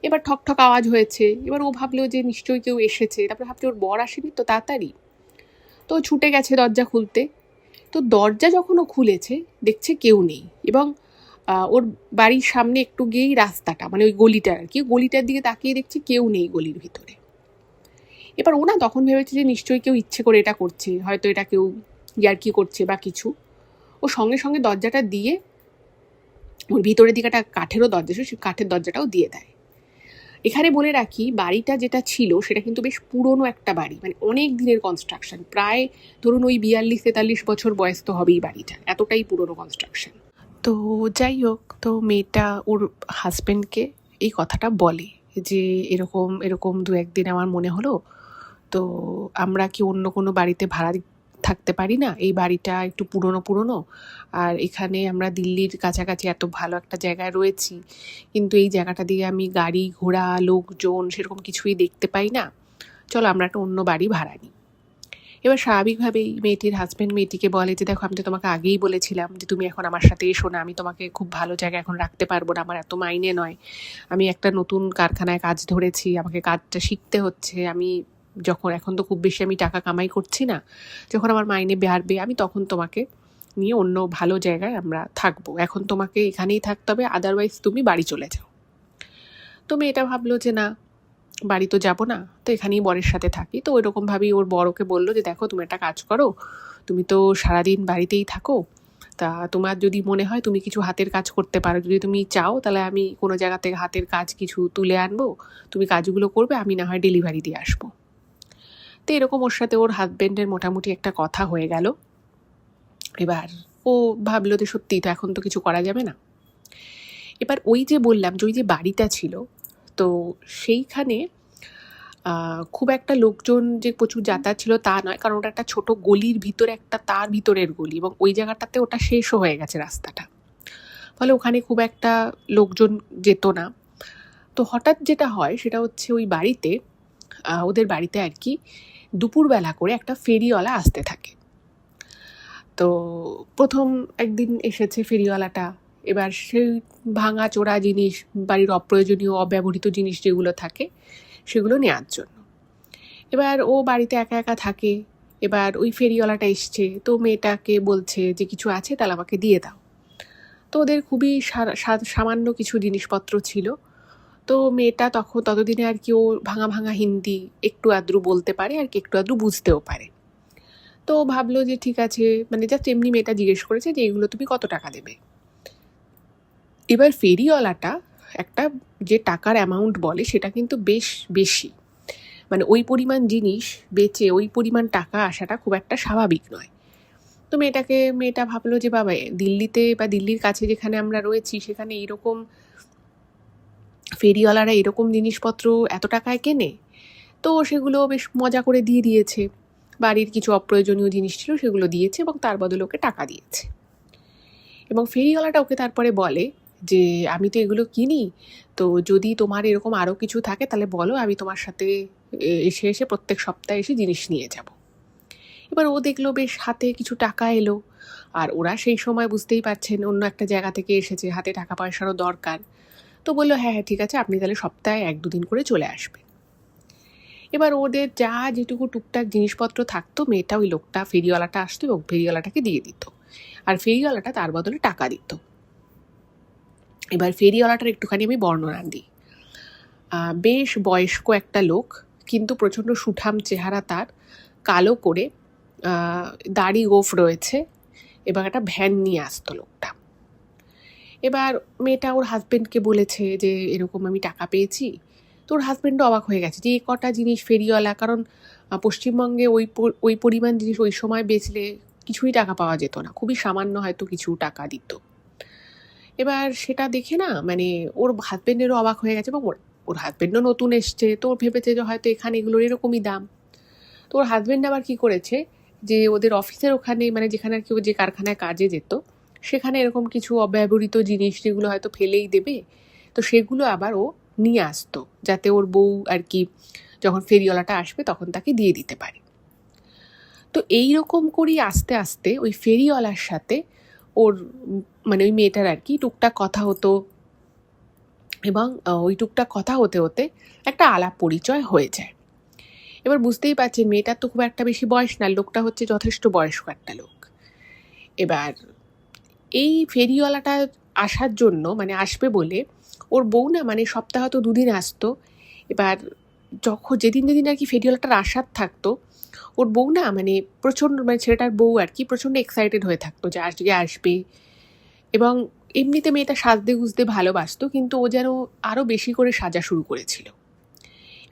এবার ঠক ঠক আওয়াজ হয়েছে, এবার ও ভাবলো যে নিশ্চয়ই কেউ এসেছে, তারপরে ভাবছে ওর বর আসেনি তো তাড়াতাড়ি, তো ছুটে গেছে দরজা খুলতে। তো দরজা যখন ও খুলেছে দেখছে কেউ নেই, এবং ওর বাড়ির সামনে একটু গিয়েই রাস্তাটা, মানে ওই গলিটা আর কি, গলিটার দিকে তাকিয়ে দেখছে কেউ নেই গলির ভিতরে। এবার ও না তখন ভেবেছে যে নিশ্চয়ই কেউ ইচ্ছে করে এটা করছে, হয়তো এটা কেউ ইয়ার্কি করছে বা কিছু। ও সঙ্গে সঙ্গে দরজাটা দিয়ে, ওর ভিতরের দিকে একটা কাঠেরও দরজা ছিল, সেই কাঠের দরজাটাও দিয়ে দেয়। এখানে বলে রাখি, বাড়িটা যেটা ছিল সেটা কিন্তু বেশ পুরনো একটা বাড়ি, মানে অনেক দিনের কনস্ট্রাকশন, প্রায় ধরুন ওই 42-43 বছর বয়স তো হবেই বাড়িটা, এতটাই পুরনো কনস্ট্রাকশন। তো যাই হোক, তো মেয়েটা ওর হাজব্যান্ডকে এই কথাটা বলে যে এরকম এরকম 2-1 দিন আমার মনে হলো, তো আমরা কি অন্য কোনো বাড়িতে ভাড়া থাকতে পারি না, এই বাড়িটা একটু পুরনো, আর এখানে আমরা দিল্লির কাছাকাছি এত ভালো একটা জায়গায় রয়েছি, কিন্তু এই জায়গাটা দিয়ে আমি গাড়ি ঘোড়া লোকজন সেরকম কিছুই দেখতে পাই না, চলো আমরা একটা অন্য বাড়ি ভাড়া নিই। এবার স্বাভাবিকভাবেই মেয়েটির হাজব্যান্ড মেয়েটিকে বলে যে দেখো, আমি তো তোমাকে আগেই বলেছিলাম যে তুমি এখন আমার সাথে এসো না, আমি তোমাকে খুব ভালো জায়গায় এখন রাখতে পারবো না, আমার এত মাইনে নয়, আমি একটা নতুন কারখানায় কাজ ধরেছি, আমাকে কাজটা শিখতে হচ্ছে, আমি যখন এখন তো খুব বেশি আমি টাকা কামাই করছি না, যখন আমার মাইনে বাড়বে আমি তখন তোমাকে নিয়ে অন্য ভালো জায়গায় আমরা থাকবো, এখন তোমাকে এখানেই থাকতে হবে, আদারওয়াইজ তুমি বাড়ি চলে যাও। তো মেয়েটা ভাবলো যে না, বাড়ি তো যাবো না, তো এখানেই বরের সাথে থাকি। তো ওইরকমভাবেই ওর বর ওকে বললো যে দেখো, তুমি একটা কাজ করো, তুমি তো সারাদিন বাড়িতেই থাকো, তা তোমার যদি মনে হয় তুমি কিছু হাতের কাজ করতে পারো, যদি তুমি চাও তাহলে আমি কোনো জায়গা থেকে হাতের কাজ কিছু তুলে আনবো, তুমি কাজগুলো করবে, আমি না হয় ডেলিভারি দিয়ে আসবো। তো এরকম ওর সাথে ওর হাজব্যান্ডের মোটামুটি একটা কথা হয়ে গেল। এবার ও ভাবলো যে সত্যি তো এখন তো কিছু করা যাবে না। এবার ওই যে বললাম যে ওই যে বাড়িটা ছিল, তো সেইখানে খুব একটা লোকজন যে প্রচুর যাতায়াত ছিল তা নয়, কারণ ওটা একটা ছোট গলির ভিতরে, একটা তার ভিতরের গলি, এবং ওই জায়গাটাতে ওটা শেষও হয়ে গেছে রাস্তাটা, ফলে ওখানে খুব একটা লোকজন যেত না। তো হঠাৎ যেটা হয় সেটা হচ্ছে ওই বাড়িতে ওদের বাড়িতে আর কি দুপুরবেলা করে একটা ফেরিওয়ালা আসতে থাকে। তো প্রথম একদিন এসেছে ফেরিওয়ালাটা, এবার সেই ভাঙা চোরা জিনিস, বাড়ির অপ্রয়োজনীয় অব্যবহৃত জিনিস যেগুলো থাকে সেগুলো নেওয়ার জন্য। এবার ও বাড়িতে একা একা থাকে, এবার ওই ফেরিওয়ালাটা এসছে, তো মেয়েটাকে বলছে যে কিছু আছে তাহলে আমাকে দিয়ে দাও। তো ওদের খুবই সামান্য কিছু জিনিসপত্র ছিল। তো মেয়েটা ততদিনে আর কি ও ভাঙা ভাঙা হিন্দি একটু আধটু বলতে পারে আর কি, একটু আধটু বুঝতেও পারে। তো ভাবলো যে ঠিক আছে, মানে জাস্ট এমনি মেয়েটা জিজ্ঞেস করেছে যে এগুলো তুমি কত টাকা দেবে। এবার ফেরিওয়ালাটা একটা যে টাকার অ্যামাউন্ট বলে সেটা কিন্তু বেশ বেশি, মানে ওই পরিমাণ জিনিস বেচে ওই পরিমাণ টাকা আসাটা খুব একটা স্বাভাবিক নয়। তো মেয়েটা ভাবলো যে বাবা, দিল্লিতে বা দিল্লির কাছে যেখানে আমরা রয়েছি সেখানে এইরকম ফেরিওয়ালারা এরকম জিনিসপত্র এত টাকায় কেনে। তো সেগুলো বেশ মজা করে দিয়ে দিয়েছে, বাড়ির কিছু অপ্রয়োজনীয় জিনিস ছিল সেগুলো দিয়েছে এবং তার বদলে ওকে টাকা দিয়েছে। এবং ফেরিওয়ালাটা ওকে তারপরে বলে যে আমি তো এগুলো কিনি, তো যদি তোমার এরকম আরও কিছু থাকে তাহলে বলো, আমি তোমার সাথে এসে প্রত্যেক সপ্তাহে এসে জিনিস নিয়ে যাব। এবার ও দেখলো বেশ হাতে কিছু টাকা এলো, আর ওরা সেই সময় বুঝতেই পারছেন অন্য একটা জায়গা থেকে এসেছে, হাতে টাকা পয়সারও দরকার। তো বললো হ্যাঁ হ্যাঁ ঠিক আছে, আপনি তাহলে সপ্তাহে 1-2 দিন করে চলে আসবেন। এবার ওদের যা যেটুকু টুকটাক জিনিসপত্র থাকতো মেয়েটা ওই লোকটা ফেরিওয়ালাটা আসতো এবং ফেরিওয়ালাটাকে দিয়ে দিত, আর ফেরিওয়ালাটা তার বদলে টাকা দিত। এবার ফেরিওয়ালাটার একটুখানি আমি বর্ণনা দিই। বেশ বয়স্ক একটা লোক, কিন্তু প্রচণ্ড সুঠাম চেহারা তার, কালো করে দাড়ি গোঁফ রয়েছে, এবং একটা ভ্যান নিয়ে আসতো লোকটা। এবার মেয়েটা ওর হাজব্যান্ডকে বলেছে যে এরকম আমি টাকা পেয়েছি। তো ওর হাজব্যান্ডও অবাক হয়ে গেছে যে কটা জিনিস ফেরিওয়ালা, কারণ পশ্চিমবঙ্গে ওই পরিমাণ জিনিস ওই সময় বেচলে কিছুই টাকা পাওয়া যেত না, খুবই সামান্য হয়তো কিছু টাকা দিত। এবার সেটা দেখে না, মানে ওর হাজব্যান্ডেরও অবাক হয়ে গেছে, এবং ওর হাজব্যান্ডও নতুন এসছে, তো ওর ভেবেছে যে হয়তো এখানে এগুলোর এরকমই দাম। তো ওর হাজব্যান্ড আবার কী করেছে, যে ওদের অফিসের ওখানে, মানে যেখানে আর কি ও যে কারখানায় কাজে যেত সেখানে এরকম কিছু অব্যবহৃত জিনিস যেগুলো হয়তো ফেলেই দেবে, তো সেগুলো আবার ও নিয়ে আসতো, যাতে ওর বউ আর কি যখন ফেরিওয়ালাটা আসবে তখন তাকে দিয়ে দিতে পারে। তো এইরকম করেই আস্তে আস্তে ওই ফেরিওয়ালার সাথে ওর মানে ওই মেয়েটার আর কি টুকটাক কথা হতো, এবং ওই টুকটাক কথা হতে হতে একটা আলাপ পরিচয় হয়ে যায়। এবার বুঝতেই পারছেন মেয়েটার তো খুব একটা বেশি বয়স না, লোকটা হচ্ছে যথেষ্ট বয়স্ক একটা লোক। এবার এই ফেরিওয়ালাটা আসার জন্য, মানে আসবে বলে ওর বউ না, মানে সপ্তাহ তো 2 দিন আসতো। এবার যেদিন আর কি ফেরিওয়ালাটার আসার থাকতো, ওর বউ না মানে প্রচণ্ড, মানে ছেলেটার বউ আর কি প্রচণ্ড এক্সাইটেড হয়ে থাকতো যে আজকে আসবে। এবং এমনিতে মেয়েটা সাজতে গুজতে ভালোবাসতো, কিন্তু ও যেন আরও বেশি করে সাজা শুরু করেছিল।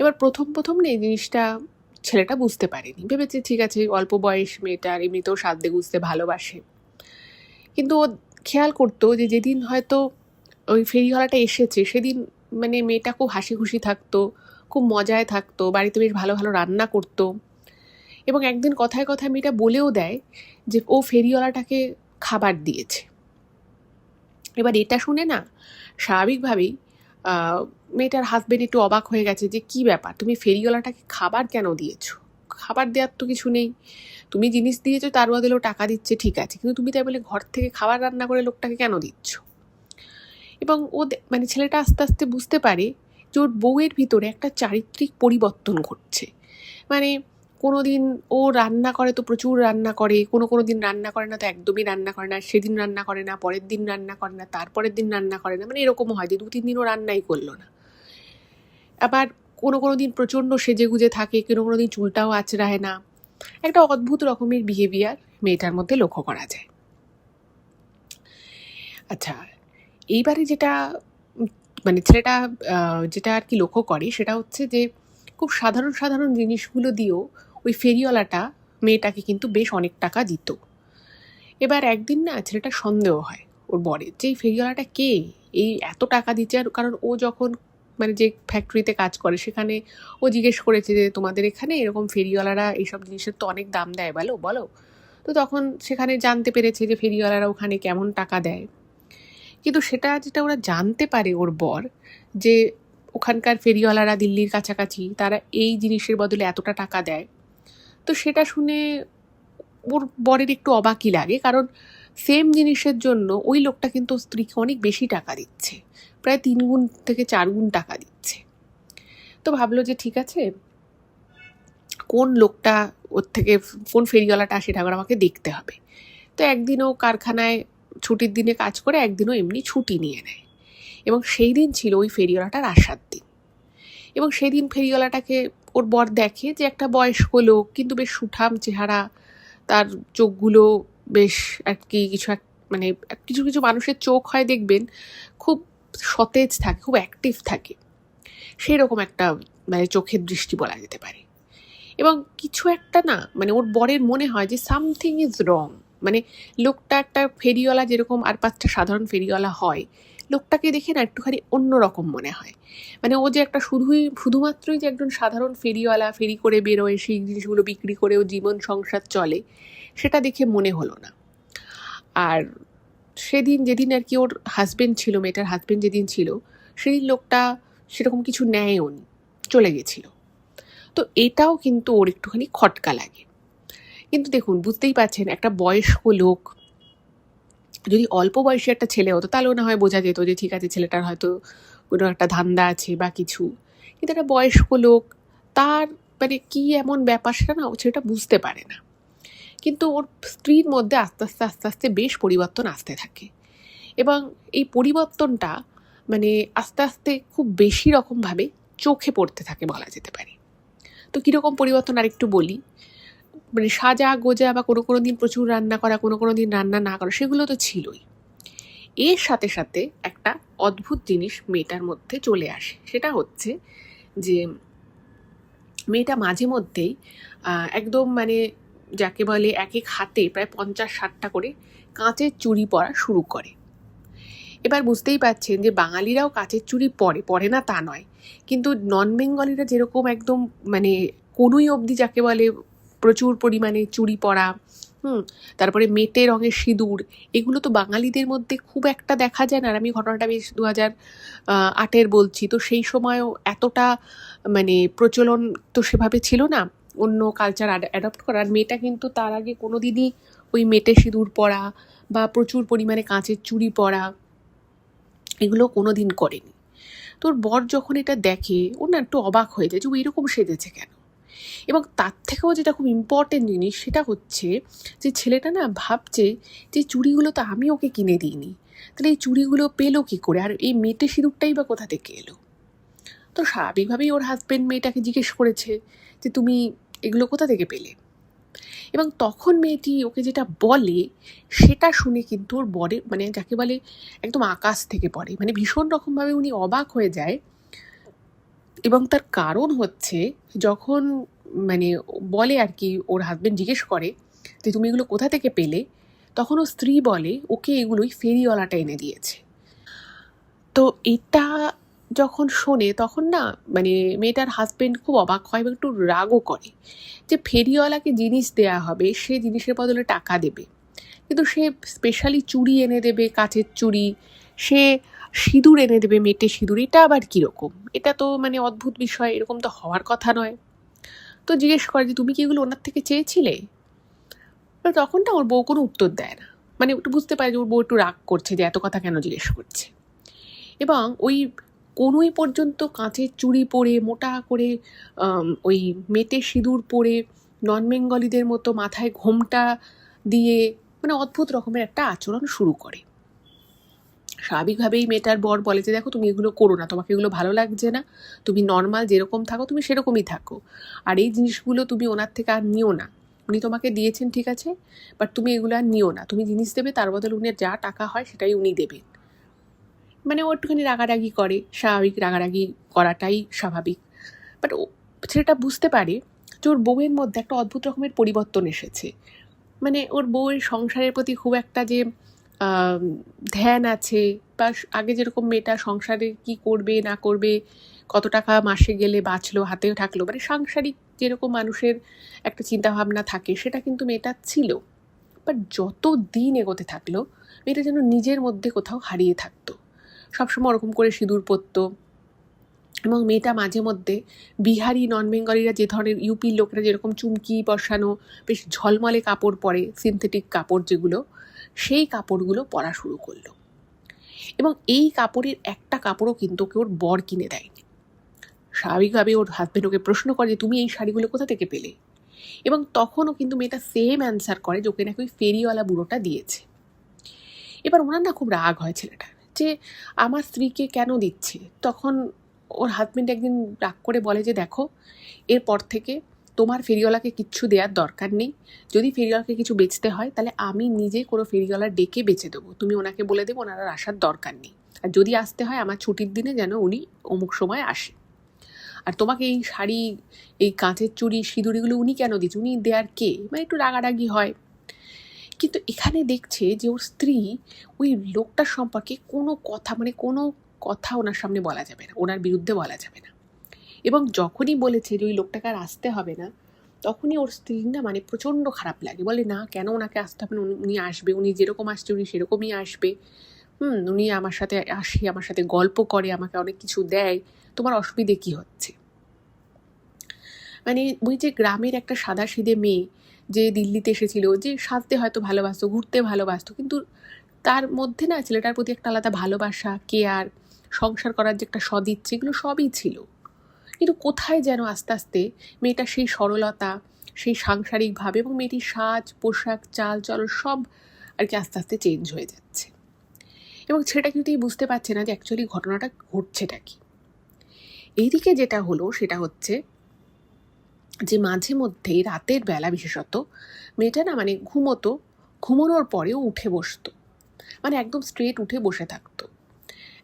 এবার প্রথম না এই জিনিসটা ছেলেটা বুঝতে পারেনি, ভেবেছে ঠিক আছে অল্প বয়স মেয়েটার, এমনিতেও সাজতে গুজতে ভালোবাসে। কিন্তু ও খেয়াল করতো যে যেদিন হয়তো ওই ফেরিওয়ালাটা এসেছে সেদিন মানে মেয়েটা খুব হাসি খুশি থাকতো, খুব মজায় থাকতো, বাড়িতে বেশ ভালো ভালো রান্না করতো। এবং একদিন কথায় কথায় মেয়েটা বলেও দেয় যে ও ফেরিওয়ালাটাকে খাবার দিয়েছে। এবার এটা শুনে না স্বাভাবিকভাবেই মেয়েটার হাজব্যান্ড একটু অবাক হয়ে গেছে যে কী ব্যাপার, তুমি ফেরিওয়ালাটাকে খাবার কেন দিয়েছো? খাবার দেওয়ার তো কিছু নেই, তুমি জিনিস দিয়েছো তার বদলেও টাকা দিচ্ছে ঠিক আছে, কিন্তু তুমি তাই বলে ঘর থেকে খাবার রান্না করে লোকটাকে কেন দিচ্ছ? এবং ও মানে ছেলেটা আস্তে আস্তে বুঝতে পারে যে ওর বউয়ের ভিতরে একটা চারিত্রিক পরিবর্তন ঘটছে। মানে কোনো দিন ও রান্না করে তো প্রচুর রান্না করে, কোনো দিন রান্না করে না তো একদমই রান্না করে না, সেদিন রান্না করে না, পরের দিন রান্না করে না, তারপরের দিন রান্না করে না, মানে এরকমও হয় যে 2-3 দিনও রান্নাই করলো না। আবার কোনো দিন প্রচণ্ড সেজেগুজে থাকে, কোনো দিন চুলটাও আঁচড়ায় না। একটা অদ্ভুত রকমের বিহেভিয়ার মেয়েটার মধ্যে লক্ষ্য করা যায়। আচ্ছা, এইবারে যেটা মানে ছেলেটা যেটা আর কি লক্ষ্য করে সেটা হচ্ছে যে খুব সাধারণ জিনিসগুলো দিয়েও ওই ফেরিওয়ালাটা মেয়েটাকে কিন্তু বেশ অনেক টাকা দিত। এবার একদিন না ছেলেটা সন্দেহ হয় ওর বরের, যে এই ফেরিওয়ালাটা কে, এই এত টাকা দিচ্ছে। আর কারণ ও যখন মানে যে ফ্যাক্টরিতে কাজ করে সেখানে ও জিজ্ঞেস করেছে যে তোমাদের এখানে এরকম ফেরিওয়ালারা এইসব জিনিসের তো অনেক দাম দেয় বলো। তো তখন সেখানে জানতে পেরেছে যে ফেরিওয়ালারা ওখানে কেমন টাকা দেয়। কিন্তু সেটা যেটা ওরা জানতে পারে ওর বর, যে ওখানকার ফেরিওয়ালারা দিল্লির কাছাকাছি, তারা এই জিনিসের বদলে এতটা টাকা দেয়। তো সেটা শুনে ওর বরের একটু অবাকই লাগে, কারণ সেম জিনিসের জন্য ওই লোকটা কিন্তু ওর স্ত্রীকে অনেক বেশি টাকা দিচ্ছে, প্রায় 3 গুণ থেকে 4 গুণ টাকা দিচ্ছে। তো ভাবলো যে ঠিক আছে, কোন লোকটা ওর থেকে, কোন ফেরিওয়ালাটা সেটা আবার আমাকে দেখতে হবে। তো একদিনও কারখানায় ছুটির দিনে কাজ করে, একদিনও এমনি ছুটি নিয়ে নেয়, এবং সেই দিন ছিল ওই ফেরিওয়ালাটার আসার দিন। এবং সেদিন ফেরিওয়ালাটাকে ওর বর দেখে যে একটা বয়স্ক লোক, কিন্তু বেশ সুঠাম চেহারা, তার চোখগুলো বেশ আর কি কিছু মানে কিছু কিছু মানুষের চোখ হয় দেখবেন খুব সতেজ থাকে, খুব অ্যাক্টিভ থাকে, সেই রকম একটা মানে চোখের দৃষ্টি বলা যেতে পারে। এবং কিছু একটা না, মানে ওর বরের মনে হয় যে সামথিং ইজ রং। মানে লোকটা একটা ফেরিওয়ালা যেরকম আর 5টা সাধারণ ফেরিওয়ালা হয়, লোকটাকে দেখে না একটুখানি অন্যরকম মনে হয়। মানে ও যে একটা শুধুমাত্রই যে একজন সাধারণ ফেরিওয়ালা, ফেরি করে বেরোয়, সেই জিনিসগুলো বিক্রি করে ও জীবন সংসার চলে, সেটা দেখে মনে হলো না। আর সেদিন যেদিন আর কি ওর হাজবেন্ড ছিল, মেয়েটার হাজবেন্ড যেদিন ছিল, সেদিন লোকটা সেরকম কিছু নেয়ও নি, চলে গেছিল। তো এটাও কিন্তু ওর একটুখানি খটকা লাগে। কিন্তু দেখুন, বুঝতেই পারছেন, একটা বয়স্ক লোক, যদি অল্প বয়সী একটা ছেলে হতো তাহলেও না হয় বোঝা যেত যে ঠিক আছে, ছেলেটার হয়তো কোনো একটা ধান্দা আছে বা কিছু। কিন্তু একটা বয়স্ক লোক, তার মানে কি এমন ব্যাপার সেটা না ছেলেটা বুঝতে পারে না। কিন্তু ওর স্ত্রীর মধ্যে আস্তে আস্তে আস্তে আস্তে বেশ পরিবর্তন আসতে থাকে, এবং এই পরিবর্তনটা মানে আস্তে আস্তে খুব বেশি রকমভাবে চোখে পড়তে থাকে বলা যেতে পারে। তো কীরকম পরিবর্তন আরেকটু বলি। মানে সাজা গোজা বা কোনো কোনো দিন প্রচুর রান্না করা, কোনো কোনো দিন রান্না না করা, সেগুলো তো ছিলই। এর সাথে সাথে একটা অদ্ভুত জিনিস মেয়েটার মধ্যে চলে আসে, সেটা হচ্ছে যে মেয়েটা মাঝে মধ্যেই একদম মানে যাকে বলে এক এক হাতে প্রায় 50-60টা করে কাঁচের চুড়ি পরা শুরু করে। এবার বুঝতেই পারছেন যে বাঙালিরাও কাঁচের চুড়ি পরে না তা নয়, কিন্তু নন বেঙ্গলিরা যেরকম একদম মানে কোনোই অবধি যাকে বলে প্রচুর পরিমাণে চুড়ি পরা, তারপরে মেটে রঙের সিঁদুর, এগুলো তো বাঙালিদের মধ্যে খুব একটা দেখা যায় না। আর আমি ঘটনাটা বেশ 2008-এর বলছি, তো সেই সময়ও এতটা মানে প্রচলন তো সেভাবে ছিল না অন্য কালচার অ্যাডপ্ট করার। মেয়েটা কিন্তু তার আগে কোনো দিনই ওই মেটে সিঁদুর পরা বা প্রচুর পরিমাণে কাঁচের চুড়ি পরা এগুলো কোনো দিন করেনি। তোর বর যখন এটা দেখে, ও না একটু অবাক হয়ে যায় যে ও এরকম সেজেছে কেন। এবং তার থেকেও যেটা খুব ইম্পর্টেন্ট জিনিস, সেটা হচ্ছে যে ছেলেটা না ভাবছে যে চুড়িগুলো তো আমি ওকে কিনে দিইনি, তাহলে এই চুড়িগুলো পেলো কী করে, আর এই মেটে সিঁদুরটাই বা কোথা থেকে এলো। তো স্বাভাবিকভাবেই ওর হাজব্যান্ড মেয়েটাকে জিজ্ঞেস করেছে যে তুমি এগুলো কোথা থেকে পেলে। এবং তখন মেয়েটি ওকে যেটা বলে, সেটা শুনে কিন্তু ওর বরের মানে যাকে বলে একদম আকাশ থেকে পড়ে, মানে ভীষণ রকমভাবে উনি অবাক হয়ে যায়। এবং তার কারণ হচ্ছে, যখন মানে বলে আর কি, ওর হাজবেন্ড জিজ্ঞেস করে যে তুমি এগুলো কোথা থেকে পেলে, তখন ওর স্ত্রী বলে ওকে এগুলোই ফেরিওয়ালাটা এনে দিয়েছে। তো এটা যখন শোনে তখন না মানে মেয়েটার হাজবেন্ড খুব অবাক হয় এবং একটু রাগও করে যে ফেরিওয়ালাকে জিনিস দেয়া হবে, সে জিনিসের বদলে টাকা দেবে, কিন্তু সে স্পেশালি চুড়ি এনে দেবে, কাচের চুড়ি, সে সিঁদুর এনে দেবে, মেটে সিঁদুর, এটা আবার কীরকম, এটা তো মানে অদ্ভুত বিষয়, এরকম তো হওয়ার কথা নয়। তো জিজ্ঞেস করে যে তুমি কি এগুলো ওনার থেকে চেয়েছিলে। তখনটা ওর বউ কোনো উত্তর দেয় না, মানে একটু বুঝতে পারে যে ওর বউ একটু রাগ করছে যে এত কথা কেন জিজ্ঞেস করছে। এবং ওই কোনোই পর্যন্ত কাঁচের চুড়ি পরে, মোটা করে ওই মেটে সিঁদুর পরে, নন বেঙ্গলিদের মতো মাথায় ঘোমটা দিয়ে, মানে অদ্ভুত রকমের একটা আচরণ শুরু করে। স্বাভাবিকভাবেই মেয়েটার বর বলে যে দেখো তুমি এগুলো করো না, তোমাকে এগুলো ভালো লাগছে না, তুমি নর্মাল যেরকম থাকো তুমি সেরকমই থাকো, আর এই জিনিসগুলো তুমি ওনার থেকে আর নিও না। উনি তোমাকে দিয়েছেন ঠিক আছে, বাট তুমি এগুলো আর নিও না, তুমি জিনিস দেবে, তার বদলে উনি যা টাকা হয় সেটাই উনি দেবেন। মানে ও একটুখানি রাগারাগি করে, স্বাভাবিক, রাগারাগি করাটাই স্বাভাবিক। বাট সেটা বুঝতে পারে যে ওর বউয়ের মধ্যে একটা অদ্ভুত রকমের পরিবর্তন এসেছে। মানে ওর বউয়ের সংসারের প্রতি খুব একটা যে ধ্যান আছে, বা আগে যেরকম মেয়েটা সংসারে কি করবে না করবে, কত টাকা মাসে গেলে বাঁচলো, হাতেও থাকলো, মানে সাংসারিক যেরকম মানুষের একটা চিন্তাভাবনা থাকে, সেটা কিন্তু মেয়েটার ছিল। বাট যত দিন এগোতে থাকলো, মেয়েটা যেন নিজের মধ্যে কোথাও হারিয়ে থাকতো। সবসময় ওরকম করে সিঁদুর পরতো, এবং মেয়েটা মাঝে মধ্যে বিহারি নন বেঙ্গলিরা যে ধরনের ইউপির লোকেরা যেরকম চুমকি বসানো বেশ ঝলমলে কাপড় পরে, সিনথেটিক কাপড় যেগুলো, সেই কাপড়গুলো পরা শুরু করলো। এবং এই কাপড়ের একটা কাপড়ও কিন্তু ওকে ওর বর কিনে দেয়নি। স্বাভাবিকভাবে ওর হাজবেন্ড ওকে প্রশ্ন করে যে তুমি এই শাড়িগুলো কোথা থেকে পেলে, এবং তখনও কিন্তু মেয়েটা সেম অ্যান্সার করে যে ওকে নাকি ওই ফেরিওয়ালা বুড়োটা দিয়েছে। এবার ওনার না খুব রাগ হয় ছেলেটার, যে আমার স্ত্রীকে কেন দিচ্ছে। তখন ওর হাজবেন্ড একদিন রাগ করে বলে যে দেখো, এরপর থেকে তোমার ফেরিওয়ালাকে কিচ্ছু দেওয়ার দরকার নেই। যদি ফেরিওয়ালাকে কিছু বেচতে হয় তাহলে আমি নিজে কোনো ফেরিওয়ালা ডেকে বেচে দেবো, তুমি ওনাকে বলে দেবো ওনার আর আসার দরকার নেই। আর যদি আসতে হয় আমার ছুটির দিনে যেন উনি অমুক সময় আসে। আর তোমাকে এই শাড়ি, এই কাঁচের চুড়ি, সিঁদুরিগুলো উনি কেন দিচ্ছে, উনি দেয়ার কে, মানে একটু রাগারাগি হয়। কিন্তু এখানে দেখছে যে ওর স্ত্রী ওই লোকটার সম্পর্কে কোনো কথা, মানে কোনো কথা ওনার সামনে বলা যাবে না, ওনার বিরুদ্ধে বলা যাবে না। এবং যখনই বলেছে যে ওই লোকটাকে আর আসতে হবে না, তখনই ওর স্ত্রীর না মানে প্রচণ্ড খারাপ লাগে। বলে না, কেন ওনাকে আসতে হবে না, উনি আসবে, উনি যেরকম আসছে উনি সেরকমই আসবে। উনি আমার সাথে আসে, আমার সাথে গল্প করে, আমাকে অনেক কিছু দেয়, তোমার অসুবিধে কি হচ্ছে। মানে ওই যে গ্রামের একটা সাদাসিধে মেয়ে যে দিল্লিতে এসেছিল, যে সাজতে হয়তো ভালোবাসতো, ঘুরতে ভালোবাসতো, কিন্তু তার মধ্যে না ছেলেটার প্রতি একটা আলাদা ভালোবাসা, কেয়ার, সংসার করার যে একটা সদিচ্ছা, এগুলো সবই ছিল। কিন্তু কোথায় যেন আস্তে আস্তে মেয়েটা সেই সরলতা, সেই সাংসারিকভাবে এবং মেয়েটির সাজ পোশাক চাল চলন সব আর কি আস্তে আস্তে চেঞ্জ হয়ে যাচ্ছে। এবং ছেলেটা কিন্তু বুঝতে পারছে না যে অ্যাকচুয়ালি ঘটনাটা ঘটছেটা কি। এইদিকে যেটা হলো সেটা হচ্ছে যে মাঝে মধ্যেই রাতের বেলা বিশেষত মেয়েটা না মানে ঘুমানোর পরেও উঠে বসতো, মানে একদম স্ট্রেট উঠে বসে থাকতো।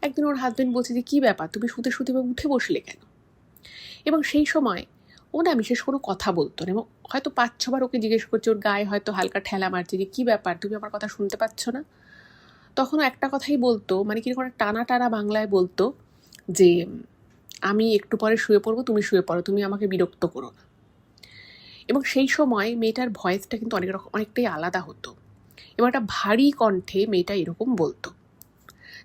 একদিন ওর হাজবেন্ড বলছে যে কী ব্যাপার, তুমি শুতে শুতে উঠে বসলে কেন। এবং সেই সময় ও না বিশেষ কোনো কথা বলতো না, এবং হয়তো 5-6বার ওকে জিজ্ঞেস করছে, ওর গায়ে হয়তো হালকা ঠেলা মারছে যে কী ব্যাপার, তুমি আমার কথা শুনতে পাচ্ছ না। তখনও একটা কথাই বলতো, মানে কিরকম টানা টানা বাংলায় বলতো যে আমি একটু পরে শুয়ে পড়বো, তুমি শুয়ে পড়ো, তুমি আমাকে বিরক্ত করো না। এবং সেই সময় মেয়েটার ভয়েসটা কিন্তু অনেকটাই আলাদা হতো, এবং একটা ভারী কণ্ঠে মেয়েটা এরকম বলতো,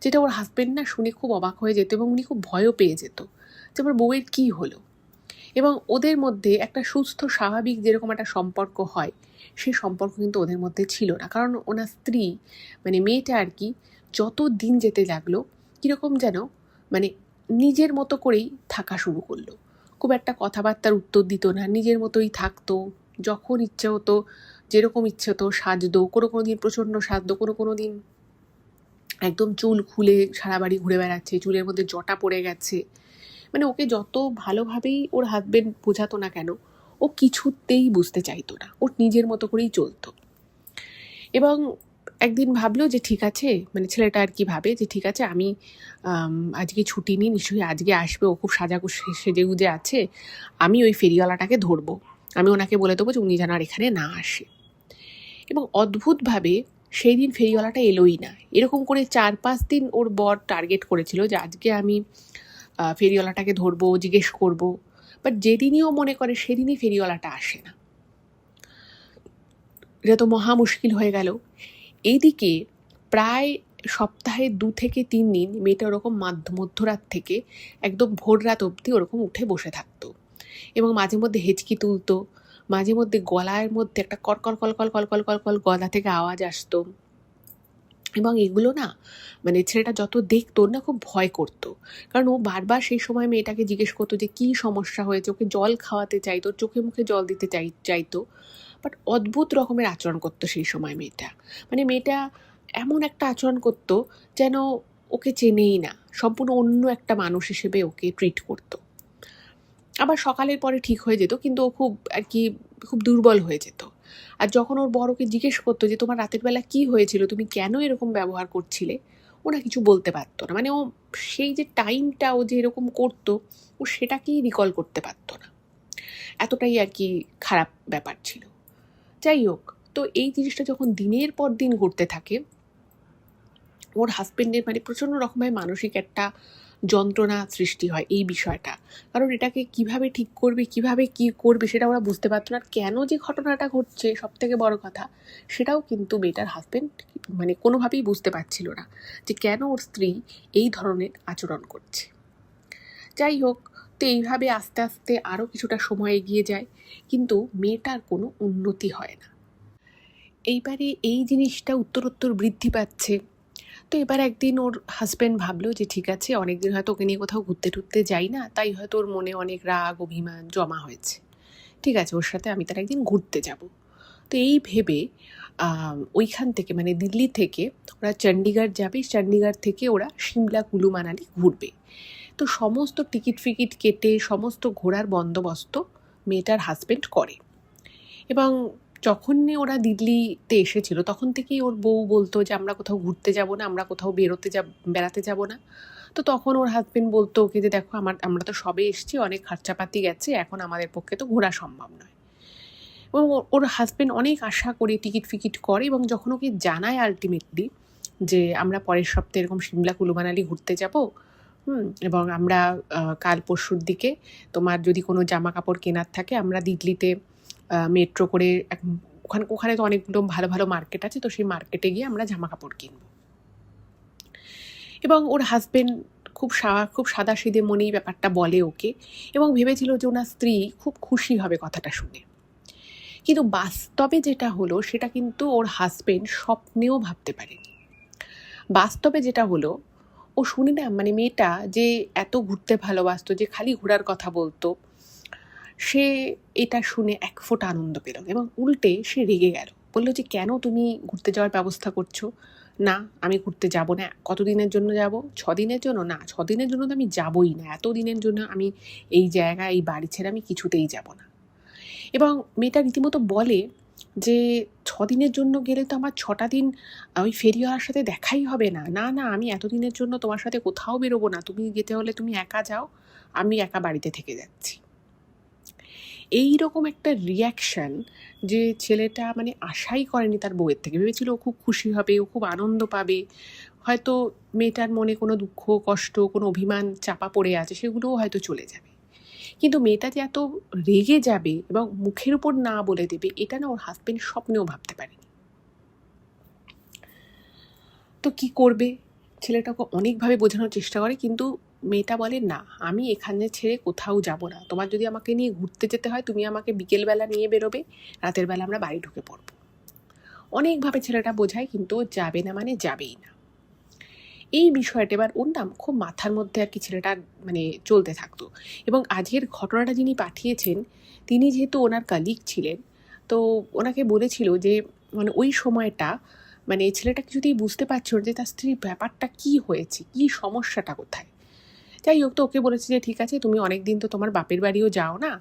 যেটা ওর হাজবেন্ড না শুনে খুব অবাক হয়ে যেত, এবং উনি খুব ভয়ও পেয়ে যেত যে আমার বউয়ের কী হলো। এবং ওদের মধ্যে একটা সুস্থ স্বাভাবিক যেরকম একটা সম্পর্ক হয়, সেই সম্পর্ক কিন্তু ওদের মধ্যে ছিল না। কারণ ওনার স্ত্রী মানে মেয়েটা আর কি যত দিন যেতে লাগলো কীরকম যেন মানে নিজের মতো করেই থাকা শুরু করলো। খুব একটা কথাবার্তার উত্তর দিত না, নিজের মতোই থাকতো, যখন ইচ্ছে হতো যেরকম ইচ্ছে হতো সাজতো, কোনো দিন প্রচণ্ড সাজতো, কোনো দিন একদম চুল খুলে সারা বাড়ি ঘুরে বেড়াচ্ছে, চুলের মধ্যে জটা পড়ে গেছে। মানে ওকে যত ভালোভাবেই ওর হাজবেন্ড বোঝাতো না কেন, ও কিছুতেই বুঝতে চাইতো না, ওর নিজের মতো করেই চলতো। এবং একদিন ভাবলো যে ঠিক আছে, মানে ছেলেটা আর কি ভাবে যে ঠিক আছে, আমি আজকে ছুটি নিই, নিশ্চয়ই আজকে আসবে, ও খুব সেজে গুজে আছে, আমি ওই ফেরিওয়ালাটাকে ধরবো, আমি ওনাকে বলে দেবো যে উনি যেন আর এখানে না আসে। এবং অদ্ভুতভাবে সেই দিন ফেরিওয়ালাটা এলোই না। এরকম করে 4-5 দিন ওর বর টার্গেট করেছিল যে আজকে আমি ফেরিওয়ালাটাকে ধরবো, জিজ্ঞেস করবো, বাট যেদিনই ও মনে করে সেদিনই ফেরিওয়ালাটা আসে না। এটা তো মহা মুশকিল হয়ে গেল। এইদিকে প্রায় সপ্তাহে 2 থেকে 3 দিন মেয়েটা ওরকম মধ্যরাত থেকে একদম ভোর রাত অবধি ওরকম উঠে বসে থাকতো, এবং মাঝে মধ্যে হেঁচকি তুলতো, মাঝে মধ্যে গলার মধ্যে একটা কলকল কলকল কলকল কলকল গলা থেকে আওয়াজ আসতো। এবং এগুলো না মানে ছেলেটা যত দেখতো না খুব ভয় করতো, কারণ ও বারবার সেই সময় মেয়েটাকে জিজ্ঞেস করতো যে কী সমস্যা হয়েছে, ওকে জল খাওয়াতে চাইতো, চোখে মুখে জল দিতে চাইতো, বাট অদ্ভুত রকমের আচরণ করতো সেই সময় মেয়েটা। মানে মেয়েটা এমন একটা আচরণ করতো যেন ওকে চেনেই না, সম্পূর্ণ অন্য একটা মানুষ হিসেবে ওকে ট্রিট করতো। আবার সকালের পরে ঠিক হয়ে যেত, কিন্তু ও খুব আর কি খুব দুর্বল হয়ে যেত। আর যখন ওর বর ওকে জিজ্ঞেস করতো যে তোমার রাতের বেলা কী হয়েছিল, তুমি কেন এরকম ব্যবহার করছিলে, ও না কিছু বলতে পারতো না। মানে ও সেই যে টাইমটা ও যে এরকম করতো, ও সেটাকেই রিকল করতে পারতো না, এতটাই আর কি খারাপ ব্যাপার ছিল। যাই হোক, তো এই জিনিসটা যখন দিনের পর দিন ঘটতে থাকে, ওর হাজবেন্ডের মানে প্রচণ্ড রকমের মানসিক একটা যন্ত্রণা সৃষ্টি হয় এই বিষয়টা। কারণ এটাকে কিভাবে ঠিক করবে, কিভাবে কি করবে সেটা ওরা বুঝতে পারতো না। আর কেন যে ঘটনাটা ঘটছে, সবথেকে বড় কথা, সেটাও কিন্তু মেয়েটার হাজবেন্ড মানে কোনোভাবেই বুঝতে পারছিল না যে কেন ওর স্ত্রী এই ধরনের আচরণ করছে। যাই হোক, তো এইভাবে আস্তে আস্তে আরও কিছুটা সময় এগিয়ে যায়, কিন্তু মেয়েটার কোনো উন্নতি হয় না। এইবারে এই জিনিসটা উত্তরোত্তর বৃদ্ধি পাচ্ছে। তো এবার একদিন ওর হাজব্যান্ড ভাবলো যে ঠিক আছে, অনেকদিন হয়তো ওকে নিয়ে কোথাও ঘুরতে টুরতে যাই না, তাই হয়তো ওর মনে অনেক রাগ অভিমান জমা হয়েছে। ঠিক আছে, ওর সাথে আমি তার একদিন ঘুরতে যাব। তো এই ভেবে ওইখান থেকে মানে দিল্লি থেকে ওরা চণ্ডীগড় যাবে, চণ্ডীগড় থেকে ওরা সিমলা কুলু মানালি ঘুরবে। তো সমস্ত টিকিট ফিকিট কেটে সমস্ত ঘোরার বন্দোবস্ত মেয়েটার হাজব্যান্ড করে। এবং যখনই ওরা দিল্লিতে এসেছিল তখন থেকেই ওর বউ বলতো যে আমরা কোথাও ঘুরতে যাব না, আমরা কোথাও বেড়াতে যাব না। তো তখন ওর হাজব্যান্ড বলতো ওকে যে দেখো আমরা তো সবে এসেছি, অনেক খরচাপাতি গেছে, এখন আমাদের পক্ষে তো ঘোরা সম্ভব নয়। এবং ওর হাজব্যান্ড অনেক আশা করে টিকিট ফিকিট করে, এবং যখন ওকে জানায় আলটিমেটলি যে আমরা পরের সপ্তাহে এরকম সিমলা কুলু মানালি ঘুরতে যাব, এবং আমরা কাল পরশুর দিকে তোমার যদি কোনো জামা কাপড় কেনার থাকে আমরা দিল্লিতে মেট্রো করে ওখানে তো অনেকগুলো ভালো ভালো মার্কেট আছে, তো সেই মার্কেটে গিয়ে আমরা জামা কাপড় কিনব। এবং ওর হাজব্যান্ড খুব সাদাসিধে মনেই ব্যাপারটা বলে ওকে, এবং ভেবেছিল যে ওনার স্ত্রী খুব খুশি হবে কথাটা শুনে। কিন্তু বাস্তবে যেটা হলো সেটা কিন্তু ওর হাজব্যান্ড স্বপ্নেও ভাবতে পারেনি। বাস্তবে যেটা হলো, ও শুনে না মানে মেয়েটা যে এত ঘুরতে ভালোবাসতো, যে খালি ঘোরার কথা বলতো, সে এটা শুনে এক ফোঁটা আনন্দ পেল, এবং উল্টে সে রেগে গেল। বললো যে কেন তুমি ঘুরতে যাওয়ার ব্যবস্থা করছো? না, আমি ঘুরতে যাব না। কতদিনের জন্য যাব? 6 দিনের জন্য? না, 6 দিনের জন্য তো আমি যাবই না, এত দিনের জন্য আমি এই জায়গা এই বাড়ি ছেড়ে আমি কিছুতেই যাব না। এবং মেয়েটা রীতিমতো বলে যে 6 দিনের জন্য গেলে তো আমার 6টা দিন ওই ফেরিওয়ালার সাথে দেখাই হবে না। না না, আমি এতদিনের জন্য তোমার সাথে কোথাও বেরোবো না, তুমি যেতে হলে তুমি একা যাও, আমি একা বাড়িতে থেকে যাচ্ছি। এই রকম একটা রিয়াকশান যে ছেলেটা মানে আশাই করেনি তার বউয়ের থেকে। ভেবেছিল ও খুব খুশি হবে, ও খুব আনন্দ পাবে, হয়তো মেয়েটার মনে কোনো দুঃখ কষ্ট কোনো অভিমান চাপা পড়ে আছে সেগুলোও হয়তো চলে যাবে। কিন্তু মেয়েটা যে এত রেগে যাবে এবং মুখের উপর না বলে দেবে, এটা না ওর হাজব্যান্ড স্বপ্নেও ভাবতে পারেনি। তো কি করবে? ছেলেটাকে অনেকভাবে বোঝানোর চেষ্টা করে, কিন্তু মেয়েটা বলে না, আমি এখানে ছেড়ে কোথাও যাব না। তোমার যদি আমাকে নিয়ে ঘুরতে যেতে হয় তুমি আমাকে বিকেলবেলা নিয়ে বেরোবে, রাতের বেলা আমরা বাড়ি ঢুকে পড়বো। অনেকভাবে ছেলেটা বোঝায়, কিন্তু ও যাবে না মানে যাবেই না। এই বিষয়টা এবার ওর নাম খুব মাথার মধ্যে আর কি ছেলেটা মানে চলতে থাকতো। এবং আজকের ঘটনাটা যিনি পাঠিয়েছেন তিনি যেহেতু ওনার কালিগ ছিলেন, তো ওনাকে বলেছিল যে মানে ওই সময়টা মানে ছেলেটা কিছুতেই বুঝতে পারছিল যে তার স্ত্রীর ব্যাপারটা কি হয়েছে, কি সমস্যাটা কোথায়। যাই হোক, তো ওকে বলেছে যে ঠিক আছে, তুমি অনেক দিন তো তোমার বাপের বাড়িও যাও না,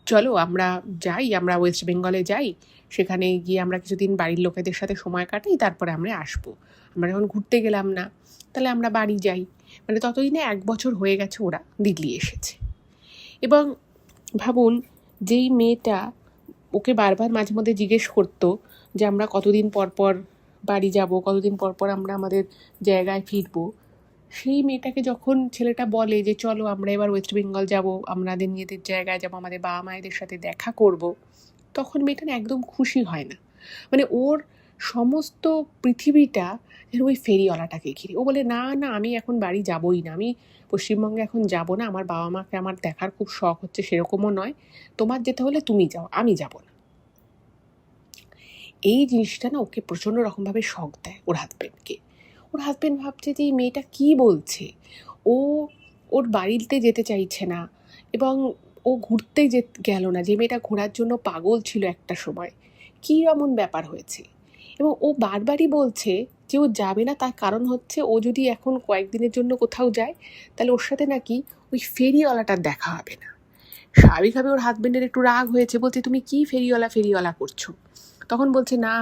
চলো আমরা যাই, আমরা ওয়েস্ট বেঙ্গলে যাই, সেখানে গিয়ে আমরা কিছুদিন বাড়ির লোকেদের সাথে সময় কাটাই, তারপরে আমরা আসবো। আমরা যখন ঘুরতে গেলাম না, তাহলে আমরা বাড়ি যাই। মানে ততদিনে 1 বছর হয়ে গেছে ওরা দিল্লি এসেছে। এবং ভাবুন, যেই মেয়েটা ওকে বারবার মাঝে মধ্যে জিজ্ঞেস করতো যে আমরা কতদিন পর পর বাড়ি যাব, কতদিন পর পর আমরা আমাদের জায়গায় ফিরবো, সেই মেয়েটাকে যখন ছেলেটা বলে যে চলো আমরা এবার ওয়েস্ট বেঙ্গল যাব, আমাদের নিজেদের জায়গায় যাব, আমাদের বাবা মায়েদের সাথে দেখা করব, তখন মেয়েটা না একদম খুশি হয় না। মানে ওর সমস্ত পৃথিবীটা যেন ওই ফেরিওয়ালাটাকে ঘিরে। ও বলে না না, আমি এখন বাড়ি যাবই না, আমি পশ্চিমবঙ্গে এখন যাব না, আমার বাবা মাকে আমার দেখার খুব শখ হচ্ছে সেরকমও নয়, তোমার যেতে হলে তুমি যাও, আমি যাব না। এই জিনিসটা না ওকে প্রচণ্ড রকমভাবে শখ দেয় ওর হাজব্যান্ডকে। ওর হাজব্যান্ড ভাবছে যে এই মেয়েটা কী বলছে, ও ওর বাড়িতে যেতে চাইছে না, এবং ও ঘুরতে গেল না, যে মেয়েটা ঘোরার জন্য পাগল ছিল একটা সময়, কী এমন ব্যাপার হয়েছে। এবং ও বারবারই বলছে যে ও যাবে না, তার কারণ হচ্ছে ও যদি এখন কয়েকদিনের জন্য কোথাও যায় তাহলে ওর সাথে নাকি ওই ফেরিওয়ালাটার দেখা হবে না। স্বাভাবিকভাবে ওর হাজব্যান্ডের একটু রাগ হয়েছে, বলছে তুমি কি ফেরিওয়ালা করছো। তখন বলছে না,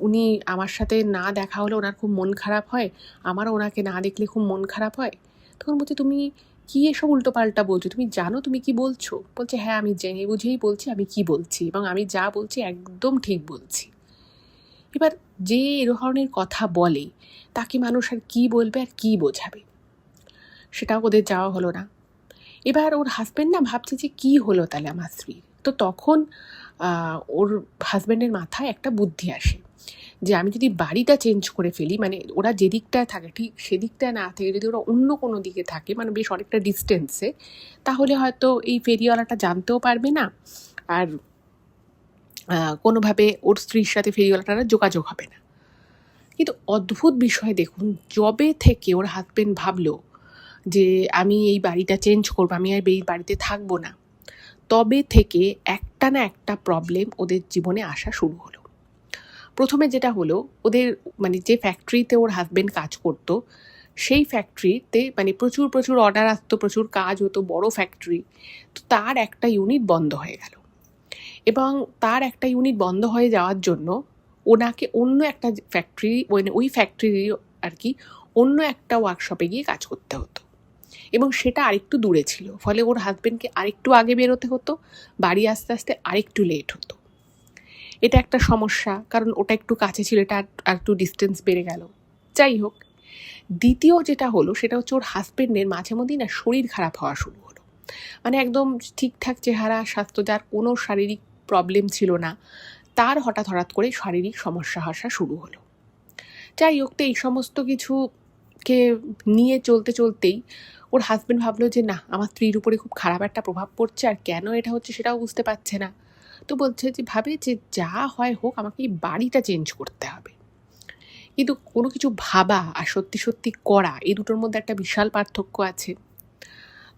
উনি আমার সাথে না দেখা হলে ওনার খুব মন খারাপ হয়, আমারও ওনাকে না দেখলে খুব মন খারাপ হয়। তখন বলছে তুমি কি এসব উল্টোপাল্টা বলছো, তুমি জানো তুমি কি বলছো? বলছে হ্যাঁ, আমি জেনে বুঝেই বলছি আমি কি বলছি, এবং আমি যা বলছি একদম ঠিক বলছি। এবার যে এ ধরনের কথা বলে তাকে মানুষ আর কি বলবে আর কি বোঝাবে, সেটাও ওদের যাওয়া হলো না। এবার ওর হাজব্যান্ড না ভাবছে যে কী হলো তাহলে আমার স্ত্রীর। তো তখন ওর হাজব্যান্ডের মাথায় একটা বুদ্ধি আসে যে আমি যদি বাড়িটা চেঞ্জ করে ফেলি, মানে ওরা যেদিকটায় থাকে ঠিক সেদিকটায় না থেকে যদি ওরা অন্য কোনো দিকে থাকে, মানে বেশ অনেকটা ডিস্টেন্সে, তাহলে হয়তো এই ফেরিওয়ালাটা জানতেও পারবে না, আর কোনোভাবে ওর স্ত্রীর সাথে ফেরিওয়ালাটার যোগাযোগ হবে না। কিন্তু অদ্ভুত বিষয় দেখুন, যবে থেকে ওর হাজবেন্ড ভাবলো যে আমি এই বাড়িটা চেঞ্জ করবো, আমি আর এই বাড়িতে থাকবো না, তবে থেকে একটা না একটা প্রবলেম ওদের জীবনে আসা শুরু হলো। প্রথমে যেটা হলো, ওদের মানে যে ফ্যাক্টরিতে ওর হাজবেন্ড কাজ করতো, সেই ফ্যাক্টরিতে মানে প্রচুর প্রচুর অর্ডার আসতো, প্রচুর কাজ হতো, বড় ফ্যাক্টরি। তো তার একটা ইউনিট বন্ধ হয়ে গেল, এবং তার একটা ইউনিট বন্ধ হয়ে যাওয়ার জন্য ওনাকে অন্য একটা ফ্যাক্টরি, মানে ওই ফ্যাক্টরি আর কি, অন্য একটা ওয়ার্কশপে গিয়ে কাজ করতে হতো, এবং সেটা আরেকটু দূরে ছিল। ফলে ওর হাজবেন্ডকে আরেকটু আগে বেরোতে হতো, বাড়ি আসতে আসতে আরেকটু লেট হতো। এটা একটা সমস্যা, কারণ ওটা একটু কাছে ছিল, এটা আর একটু ডিস্টেন্স বেড়ে গেল। যাই হোক, দ্বিতীয় যেটা হলো সেটা হচ্ছে ওর হাজবেন্ডের মাঝে মধ্যেই না শরীর খারাপ হওয়া শুরু হলো। মানে একদম ঠিকঠাক চেহারা, স্বাস্থ্য, যার কোনো শারীরিক প্রবলেম ছিল না, তার হঠাৎ করে শারীরিক সমস্যা আসা শুরু হলো। যাই হোক, তো এই সমস্ত কিছুকে নিয়ে চলতেই ওর হাজবেন্ড ভাবলো যে না, আমার স্ত্রীর উপরে খুব খারাপ একটা প্রভাব পড়ছে, আর কেন এটা হচ্ছে সেটাও বুঝতে পারছে না। তো বলছে যে ভাবে যে যা হয় হোক, আমাকে এই বাড়িটা চেঞ্জ করতে হবে। কিন্তু কোনো কিছু ভাবা আর সত্যি সত্যি করা, এই দুটোর মধ্যে একটা বিশাল পার্থক্য আছে।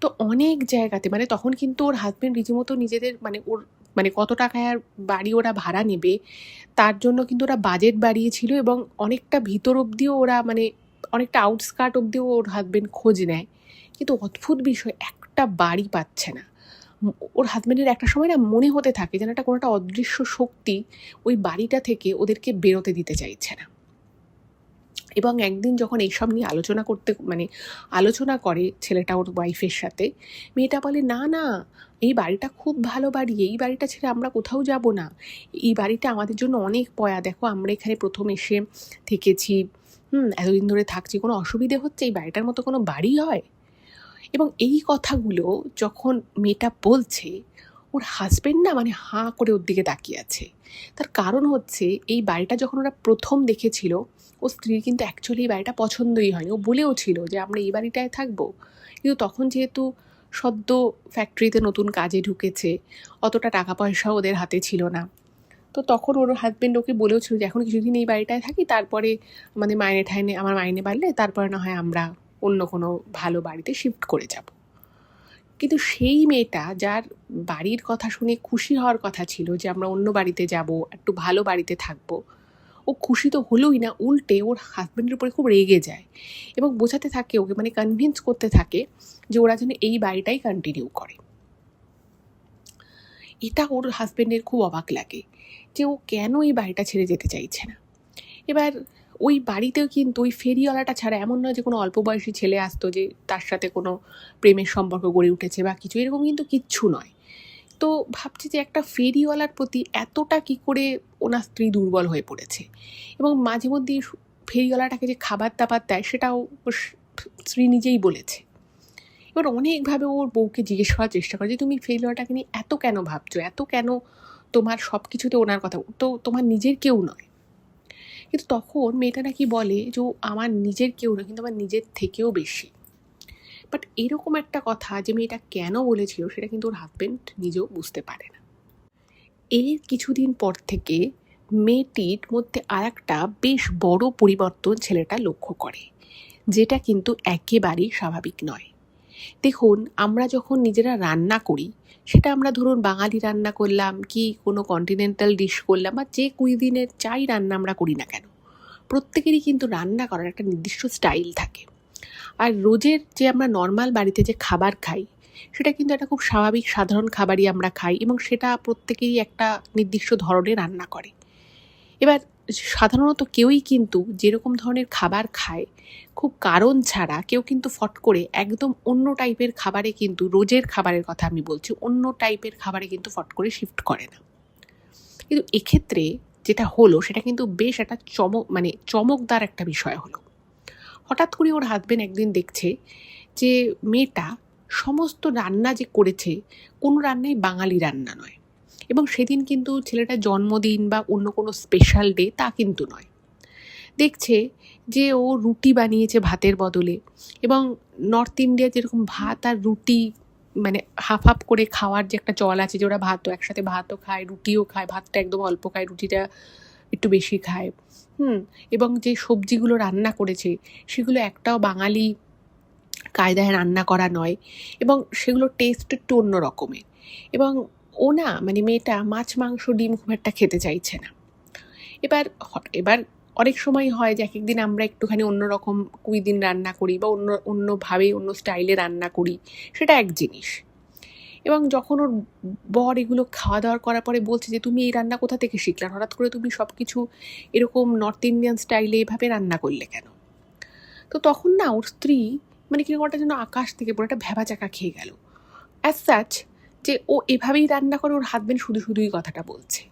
তো অনেক জায়গাতে, মানে তখন কিন্তু ওর হাজবেন্ড রীতিমতো নিজেদের মানে ওর মানে কত টাকায় আর বাড়ি ওরা ভাড়া নেবে, তার জন্য কিন্তু ওরা বাজেট বাড়িয়েছিল, এবং অনেকটা ভিতর অবধিও ওরা মানে অনেকটা আউটস্কার্ট অবধিও ওর হাজবেন্ড খোঁজ নেয়। কিন্তু অদ্ভুত বিষয়, একটা বাড়ি পাচ্ছে না। ওর হাজবেন্ডের একটা সময় না মনে হতে থাকে যেন একটা কোনো একটা অদৃশ্য শক্তি ওই বাড়িটা থেকে ওদেরকে বেরোতে দিতে চাইছে না। এবং একদিন যখন এইসব নিয়ে আলোচনা করে ছেলেটা ওর ওয়াইফের সাথে, মেয়েটা বলে না না, এই বাড়িটা খুব ভালো বাড়ি, এই বাড়িটা ছেড়ে আমরা কোথাও যাব না, এই বাড়িটা আমাদের জন্য অনেক পয়া, দেখো আমরা এখানে প্রথম এসে থেকেছি, এতদিন ধরে থাকছি, কোনো অসুবিধে হচ্ছে, এই বাড়িটার মতো কোনো বাড়ি হয়? এবং এই কথাগুলো যখন মেয়েটা বলছে, ওর হাজবেন্ড না মানে হাঁ করে ওর দিকে তাকিয়ে আছে। তার কারণ হচ্ছে, এই বাড়িটা যখন ওরা প্রথম দেখেছিল, ও স্ত্রীর কিন্তু অ্যাকচুয়ালি এই বাড়িটা পছন্দই হয়নি। ও বলেও ছিল যে আমরা এই বাড়িটায় থাকবো, কিন্তু তখন যেহেতু সদ্য ফ্যাক্টরিতে নতুন কাজে ঢুকেছে, অতটা টাকা পয়সাও ওদের হাতে ছিল না, তো তখন ওর হাজবেন্ড ওকে বলেও ছিল যে এখন কিছুদিন এই বাড়িটায় থাকি, তারপরে আমাদের আমার মাইনে বাড়লে তারপরে না হয় আমরা অন্য কোনো ভালো বাড়িতে শিফট করে যাব। কিন্তু সেই মেয়েটা, যার বাড়ির কথা শুনে খুশি হওয়ার কথা ছিল যে আমরা অন্য বাড়িতে যাব, একটু ভালো বাড়িতে থাকবো, ও খুশি তো হলোই না, উল্টে ওর হাজবেন্ডের উপরে খুব রেগে যায়, এবং বোঝাতে থাকে ওকে, মানে কনভিন্স করতে থাকে যে ওরা যেন এই বাড়িটাই কন্টিনিউ করে। এটা ওর হাজবেন্ডের খুব অবাক লাগে যে ও কেন এই বাড়িটা ছেড়ে যেতে চাইছে না। এবার ওই বাড়িতেও কিন্তু ওই ফেরিওয়ালাটা ছাড়া এমন নয় যে কোনো অল্প বয়সী ছেলে আসতো যে তার সাথে কোনো প্রেমের সম্পর্ক গড়ে উঠেছে বা কিছু, এরকম কিন্তু কিচ্ছু নয়। তো ভাবছি যে একটা ফেরিওয়ালার প্রতি এতটা কি করে ওনার স্ত্রী দুর্বল হয়ে পড়েছে, এবং মাঝে মধ্যেই ফেরিওয়ালাটাকে যে খাবার দাবার দেয় সেটাও ওর স্ত্রী নিজেই বলেছে। এবার অনেকভাবে ওর বউকে জিজ্ঞেস করার চেষ্টা করে যে তুমি ফেরিওয়ালাটাকে নিয়ে এত কেন ভাবছো, এত কেন তোমার সব কিছুতে ওনার কথা, তো তোমার নিজের কেউ নয়। কিন্তু তখন মেয়েটা নাকি বলে যে ও আমার নিজের কেউ নয়, কিন্তু আমার নিজের থেকেও বেশি। বাট এরকম একটা কথা যে মেয়েটা কেন বলেছিল, সেটা কিন্তু ওর হাজবেন্ড নিজেও বুঝতে পারে না। এর কিছুদিন পর থেকে মেয়েটির মধ্যে আর একটা বেশ বড় পরিবর্তন ছেলেটা লক্ষ্য করে, যেটা কিন্তু একেবারেই স্বাভাবিক নয়। দেখুন, আমরা যখন নিজেরা রান্না করি, সেটা আমরা ধরুন বাঙালি রান্না করলাম কি কোনো কন্টিনেন্টাল ডিশ করলাম, বা যে কুইজিনের যাই রান্না আমরা করি না কেন, প্রত্যেকেরই কিন্তু রান্না করার একটা নির্দিষ্ট স্টাইল থাকে। আর রোজের যে আমরা নর্মাল বাড়িতে যে খাবার খাই, সেটা কিন্তু একটা খুব স্বাভাবিক সাধারণ খাবারই আমরা খাই, এবং সেটা প্রত্যেকেরই একটা নির্দিষ্ট ধরনের রান্না করে। এবার সাধারণত কেউই কিন্তু যেরকম ধরনের খাবার খায়, খুব কারণ ছাড়া কেউ কিন্তু ফট করে একদম অন্য টাইপের খাবারে, কিন্তু রোজের খাবারের কথা আমি বলছি, অন্য টাইপের খাবারে কিন্তু ফট করে শিফট করে না। কিন্তু এক্ষেত্রে যেটা হলো সেটা কিন্তু বেশ একটা চমকদার একটা বিষয় হলো। হঠাৎ করে ওর হাজবেন্ড একদিন দেখছে যে মেয়েটা সমস্ত রান্না যে করেছে, কোনো রান্নাই বাঙালি রান্না নয়, এবং সেদিন কিন্তু ছেলেটার জন্মদিন বা অন্য কোনো স্পেশাল ডে তা কিন্তু নয়। দেখছে যে ও রুটি বানিয়েছে ভাতের বদলে, এবং নর্থ ইন্ডিয়া যেরকম ভাত আর রুটি মানে হাফ হাফ করে খাওয়ার যে একটা চল আছে, যে ওরা ভাতও একসাথে ভাতও খায়, রুটিও খায়, ভাতটা একদম অল্প খায়, রুটিটা একটু বেশি খায়। এবং যে সবজিগুলো রান্না করেছে সেগুলো একটাও বাঙালি কায়দায় রান্না করা নয়, এবং সেগুলো টেস্ট একটু অন্য রকমের। এবং ও না মানে মেয়েটা মাছ মাংস ডিম খুব একটা খেতে চাইছে না। এবার এবার অনেক সময় হয় যে এক একদিন আমরা একটুখানি অন্যরকম কুইদিন রান্না করি বা অন্যভাবে অন্য স্টাইলে রান্না করি, সেটা এক জিনিস। এবং যখন ওর বর এগুলো খাওয়া দাওয়া করার পরে বলছে যে তুমি এই রান্না কোথা থেকে শিখলে, হঠাৎ করে তুমি সব কিছু এরকম নর্থ ইন্ডিয়ান স্টাইলে এভাবে রান্না করলে কেন? তো তখন না ওর স্ত্রী মানে কিরকম একটা যেন আকাশ থেকে পুরো একটা ভ্যাবাচাকা খেয়ে গেল। অ্যাজ সাচ যে ও এভাবেই রান্না করে, ওর হাজবেন্ড শুধু শুধুই কথাটা বলছে।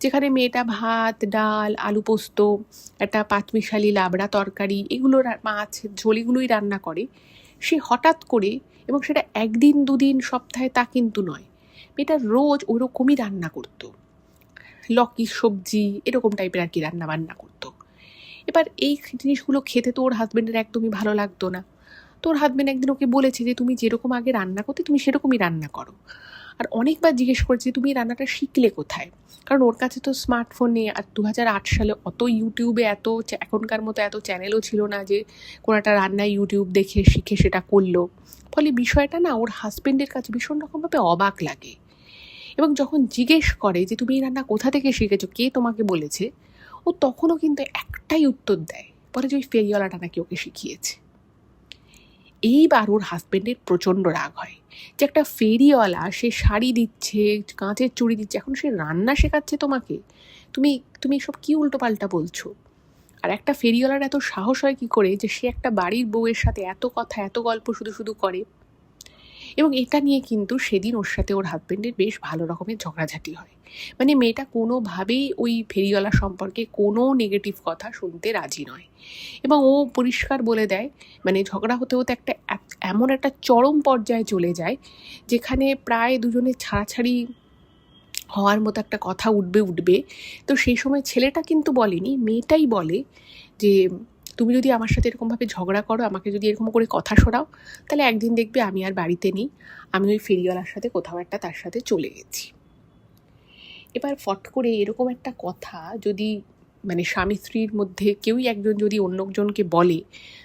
যেখানে মেয়েটা ভাত, ডাল, আলু পোস্ত, একটা পাঁচমিশালি লাবড়া তরকারি, এগুলো মাছ ঝোল এগুলোই রান্না করে, সে হঠাৎ করে, এবং সেটা একদিন দুদিন সপ্তাহে তা কিন্তু নয়, মেয়েটা রোজ ওরকমই রান্না করতো, লকি সবজি এরকম টাইপের আর কি রান্না বান্না করতো। এবার এই জিনিসগুলো খেতে তো ওর হাজবেন্ডের একদমই ভালো লাগতো না। তো ওর হাজবেন্ড একদিন ওকে বলেছে যে তুমি যেরকম আগে রান্না করতে তুমি সেরকমই রান্না করো। আর অনেকবার জিজ্ঞেস করেছে তুমি এই রান্নাটা শিখলে কোথায়, কারণ ওর কাছে তো স্মার্টফোন নেই, আর 2008 সালে অত ইউটিউবে এত এখনকার মতো এত চ্যানেলও ছিল না যে কোনো একটা রান্না ইউটিউব দেখে শিখে সেটা করলো। ফলে বিষয়টা না ওর হাজবেন্ডের কাছে ভীষণ রকমভাবে অবাক লাগে। এবং যখন জিজ্ঞেস করে যে তুমি এই রান্না কোথা থেকে শিখেছো, কে তোমাকে বলেছে, ও তখনও কিন্তু একটাই উত্তর দেয়, বলে যে ওই ফেরিওয়ালাটা নাকি ওকে শিখিয়েছে। এইবার ওর হাজবেন্ডের প্রচণ্ড রাগ হয় যে একটা ফেরিওয়ালা, সে শাড়ি দিচ্ছে, কাঁচের চুড়ি দিচ্ছে, এখন সে রান্না শেখাচ্ছে তোমাকে, তুমি তুমি এসব কী উল্টোপাল্টা বলছো? আর একটা ফেরিওয়ালার এত সাহস হয় কী করে যে সে একটা বাড়ির বউয়ের সাথে এত কথা এত গল্প শুধু শুধু করে? এবং এটা নিয়ে কিন্তু সেদিন ওর সাথে ওর হাজবেন্ডের বেশ ভালো রকমের ঝগড়াঝাটি হয়। মানে মেয়েটা কোনোভাবেই ওই ফেরিওয়ালা সম্পর্কে কোনো নেগেটিভ কথা শুনতে রাজি নয়, এবং ও পরিষ্কার বলে দেয়, মানে ঝগড়া হতে হতে একটা এমন একটা চরম পর্যায়ে চলে যায় যেখানে প্রায় দুজনের ছাড়াছাড়ি হওয়ার মতো একটা কথা উঠবে। তো সেই সময় ছেলেটা কিন্তু বলেনি, মেয়েটাই বলে যে তুমি যদি আমার সাথে এরকমভাবে ঝগড়া করো, আমাকে যদি এরকম করে কথা শোনাও, তাহলে একদিন দেখবে আমি আর বাড়িতে নেই, আমি ওই ফেরিওয়ালার সাথে কোথাও একটা তার সাথে চলে গেছি। এবার ফট করে এরকম একটা কথা যদি মানে স্বামী স্ত্রীর মধ্যে কেউই একজন যদি অন্যজনকে বলে,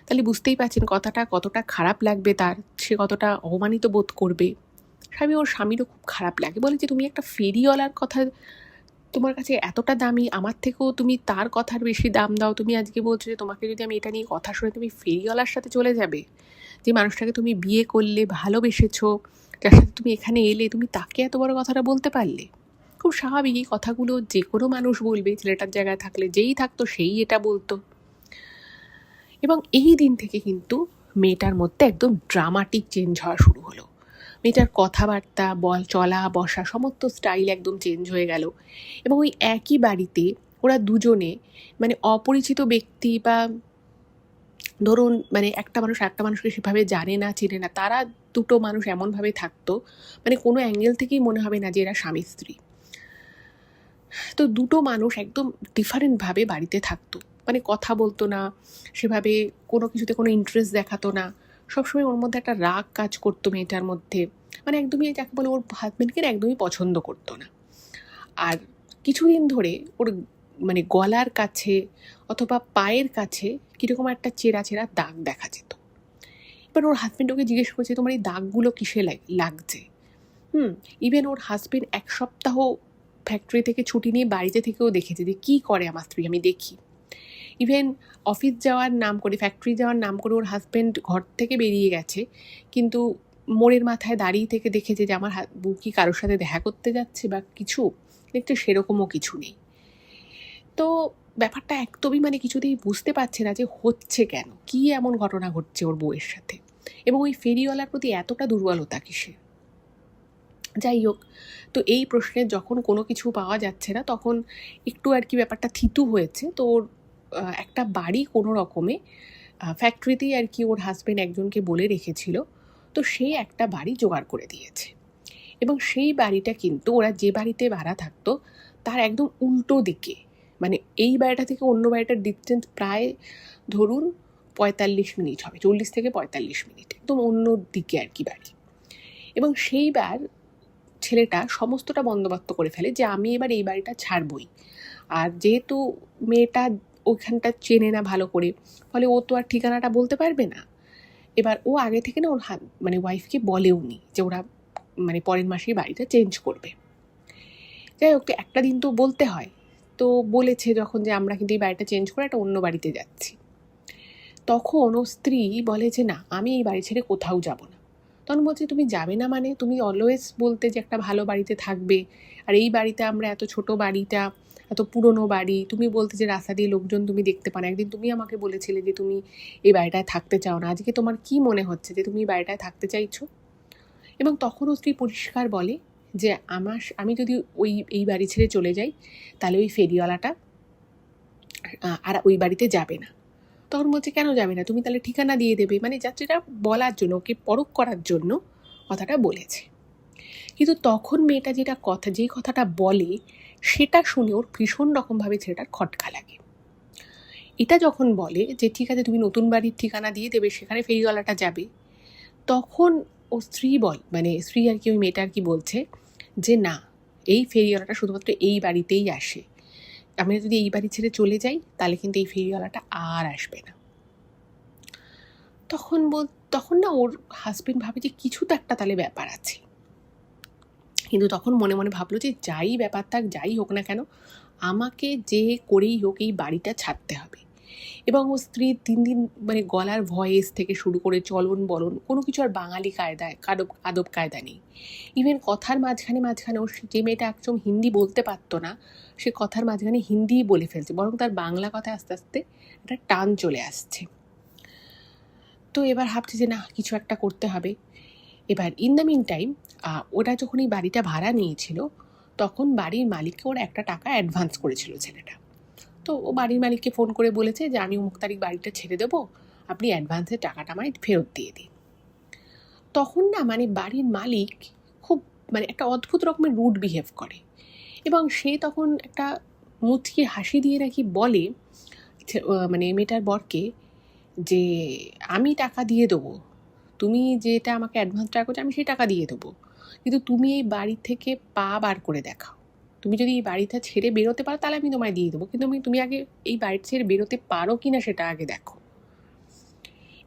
তাহলে বুঝতেই পারছেন কথাটা কতটা খারাপ লাগবে তার, সে কতটা অপমানিত বোধ করবে। ওর স্বামীরও খুব খারাপ লাগে, বলে যে তুমি একটা ফেরিওয়ালার কথা তোমার কাছে এতটা দামি, আমার থেকেও তুমি তার কথার বেশি দাম দাও, তুমি আজকে বলছো যে তোমাকে যদি আমি এটা নিয়ে কথা শুনে তুমি ফেরিওয়ালার সাথে চলে যাবে, যে মানুষটাকে তুমি বিয়ে করলে, ভালোবেসেছো, যার সাথে তুমি এখানে এলে, তুমি তাকে এত বড় কথাটা বলতে পারলে? খুব স্বাভাবিক, এই কথাগুলো যে কোনো মানুষ বলবে, ছেলেটার জায়গায় থাকলে যেই থাকতো সেই এটা বলতো। এবং এই দিন থেকে কিন্তু মেয়েটার মধ্যে একদম ড্রামাটিক চেঞ্জ হওয়া শুরু হলো। মেয়েটার কথাবার্তা, চলা বসা সমস্ত স্টাইল একদম চেঞ্জ হয়ে গেল। এবং ওই একই বাড়িতে ওরা দুজনে মানে অপরিচিত ব্যক্তি, বা ধরুন মানে একটা মানুষ একটা মানুষকে সেভাবে জানে না, চেনে না, তারা দুটো মানুষ এমনভাবে থাকতো মানে কোনো অ্যাঙ্গেল থেকেই মনে হবে না যে এরা স্বামী স্ত্রী। তো দুটো মানুষ একদম ডিফারেন্টভাবে বাড়িতে থাকতো, মানে কথা বলতো না সেভাবে, কোনো কিছুতে কোনো ইন্টারেস্ট দেখাতো না, সবসময় ওর মধ্যে একটা রাগ কাজ করতো মেয়েটার মধ্যে, মানে একদমই যাকে বলে ওর হাজবেন্ডকে একদমই পছন্দ করতো না। আর কিছুদিন ধরে ওর মানে গলার কাছে অথবা পায়ের কাছে কীরকম একটা চেরা চেরা দাগ দেখা যেত। এবার ওর হাজবেন্ড ওকে জিজ্ঞেস করছে তোমার এই দাগগুলো কিসে লাগছে। ইভেন ওর হাজবেন্ড 1 সপ্তাহ ফ্যাক্টরি থেকে ছুটি নিয়ে বাড়িতে থেকেও দেখেছে যে কী করে আমার স্ত্রী, আমি দেখি। ইভেন অফিস যাওয়ার নাম করে, ফ্যাক্টরি যাওয়ার নাম করে ওর হাজবেন্ড ঘর থেকে বেরিয়ে গেছে, কিন্তু মোড়ের মাথায় দাঁড়িয়ে থেকে দেখেছে যে আমার বউ কি কারোর সাথে দেখা করতে যাচ্ছে বা কিছু, দেখতে সেরকমও কিছু নেই। তো ব্যাপারটা একদমই মানে কিছুতেই বুঝতে পারছে না যে হচ্ছে কেন, কী এমন ঘটনা ঘটছে ওর বউয়ের সাথে, এবং ওই ফেরিওয়ালার প্রতি এতটা দুর্বলতা কিসে। যাই হোক, তো এই প্রশ্নের যখন কোনো কিছু পাওয়া যাচ্ছে না, তখন একটু আর কি ব্যাপারটা থিতু হয়েছে। তো ওর একটা বাড়ি কোনো রকমে ফ্যাক্টরিতেই আর কি ওর হাজবেন্ড একজনকে বলে রেখেছিল, তো সে একটা বাড়ি জোগাড় করে দিয়েছে। এবং সেই বাড়িটা কিন্তু ওরা যে বাড়িতে ভাড়া থাকতো তার একদম উল্টো দিকে, মানে এই বাড়িটা থেকে অন্য বাড়িটার ডিস্টেন্স প্রায় ধরুন 45 মিনিট হবে, 40 থেকে 45 মিনিট, একদম অন্য দিকে আর কি বাড়ি। এবং সেইবার ছেলেটা সমস্তটা বন্দোবস্ত করে ফেলে যে আমি এবার এই বাড়িটা ছাড়বই। আর যেহেতু মেয়েটা ওইখানটা চেনে না ভালো করে, ফলে ও তো আর ঠিকানাটা বলতে পারবে না। এবার ও আগে থেকে না ওর মানে ওয়াইফকে বলেও নি যে ওরা মানে পরের মাসেই বাড়িটা চেঞ্জ করবে। যাই হোক, একটা দিন তো বলতে হয়, তো বলেছে যখন যে আমরা কিন্তু এই বাড়িটা চেঞ্জ করে একটা অন্য বাড়িতে যাচ্ছি। তখন ও স্ত্রী বলে যে না, আমি এই বাড়ি ছেড়ে কোথাও যাব না। তখন বলছে তুমি যাবে না মানে? তুমি অলওয়েজ বলতে যে একটা ভালো বাড়িতে থাকবে, আর এই বাড়িতে আমরা এত ছোট বাড়িটা, এত পুরনো বাড়ি, তুমি বলতে যে রাস্তা দিয়ে লোকজন তুমি দেখতে পাও না। একদিন তুমি আমাকে বলেছিলে যে তুমি এই বাড়িটায় থাকতে চাও না, আজকে তোমার কি মনে হচ্ছে যে তুমি এই বাড়িটায় থাকতে চাইছো? এবং তখন ও স্ত্রী পরিষ্কার বলে যে আমি যদি এই বাড়ি ছেড়ে চলে যাই তাহলে ওই ফেরিওয়ালাটা আর ওই বাড়িতে যাবে না। তখন বলছে কেন যাবে না, তুমি তাহলে ঠিকানা দিয়ে দেবে। মানে যাত্রীটা বলার জন্য, ওকে পরখ করার জন্য কথাটা বলেছে। কিন্তু তখন মেয়েটা যেই কথাটা বলে সেটা শুনে ওর ভীষণ রকমভাবে ছেলেটার খটকা লাগে। এটা যখন বলে যে ঠিক আছে তুমি নতুন বাড়ির ঠিকানা দিয়ে দেবে, সেখানে ফেরিওয়ালাটা যাবে, তখন ও স্ত্রী আর কি, ওই মেয়েটা আর কি বলছে যে না, এই ফেরিওয়ালাটা শুধুমাত্র এই বাড়িতেই আসে, আমরা যদি এই বাড়ি ছেড়ে চলে যাই তাহলে কিন্তু এই ফেরিওয়ালাটা আর আসবে না। তখন না ওর হাজবেন্ড ভাবে যে কিছু তো একটা তাহলে ব্যাপার আছে। কিন্তু তখন মনে মনে ভাবলো যে যাই ব্যাপার থাক, যাই হোক না কেন, আমাকে যে করেই হোক এই বাড়িটা ছাড়তে হবে। এবং ও স্ত্রীর দিন মানে গলার ভয়েস থেকে শুরু করে চলন বলন কোনো কিছু আর বাঙালি কায়দায় আদব কায়দা নেই। ইভেন কথার মাঝখানে ওর যে মেয়েটা একদম হিন্দি বলতে পারতো না, সে কথার মাঝখানে হিন্দিই বলে ফেলছে, বরং তার বাংলা কথায় আস্তে আস্তে একটা টান চলে আসছে। তো এবার ভাবছে যে না, কিছু একটা করতে হবে। এবার ইন দ্য মিন টাইম ওরা যখন এই বাড়িটা ভাড়া নিয়েছিল তখন বাড়ির মালিককে ওরা একটা টাকা অ্যাডভান্স করেছিল ছেলেটা। তো ও বাড়ির মালিককে ফোন করে বলেছে যে আমি অমুক তারিখ বাড়িটা ছেড়ে দেবো, আপনি অ্যাডভান্সের টাকাটা আমায় ফেরত দিয়ে দিন। তখন না মানে বাড়ির মালিক খুব মানে একটা অদ্ভুত রকমের রুড বিহেভ করে, এবং সে তখন একটা মুচকি হাসি দিয়ে নাকি বলে মানে মেয়েটার বরকে যে আমি টাকা দিয়ে দেবো, তুমি যেটা আমাকে অ্যাডভান্স টাকা করছো আমি সেই টাকা দিয়ে দেবো, কিন্তু তুমি এই বাড়ি থেকে পা বার করে দেখাও। তুমি যদি এই বাড়িটা ছেড়ে বেরোতে পারো তাহলে আমি তোমায় দিয়ে দেবো, কিন্তু তুমি আগে এই বাড়ি ছেড়ে বেরোতে পারো কি না সেটা আগে দেখো।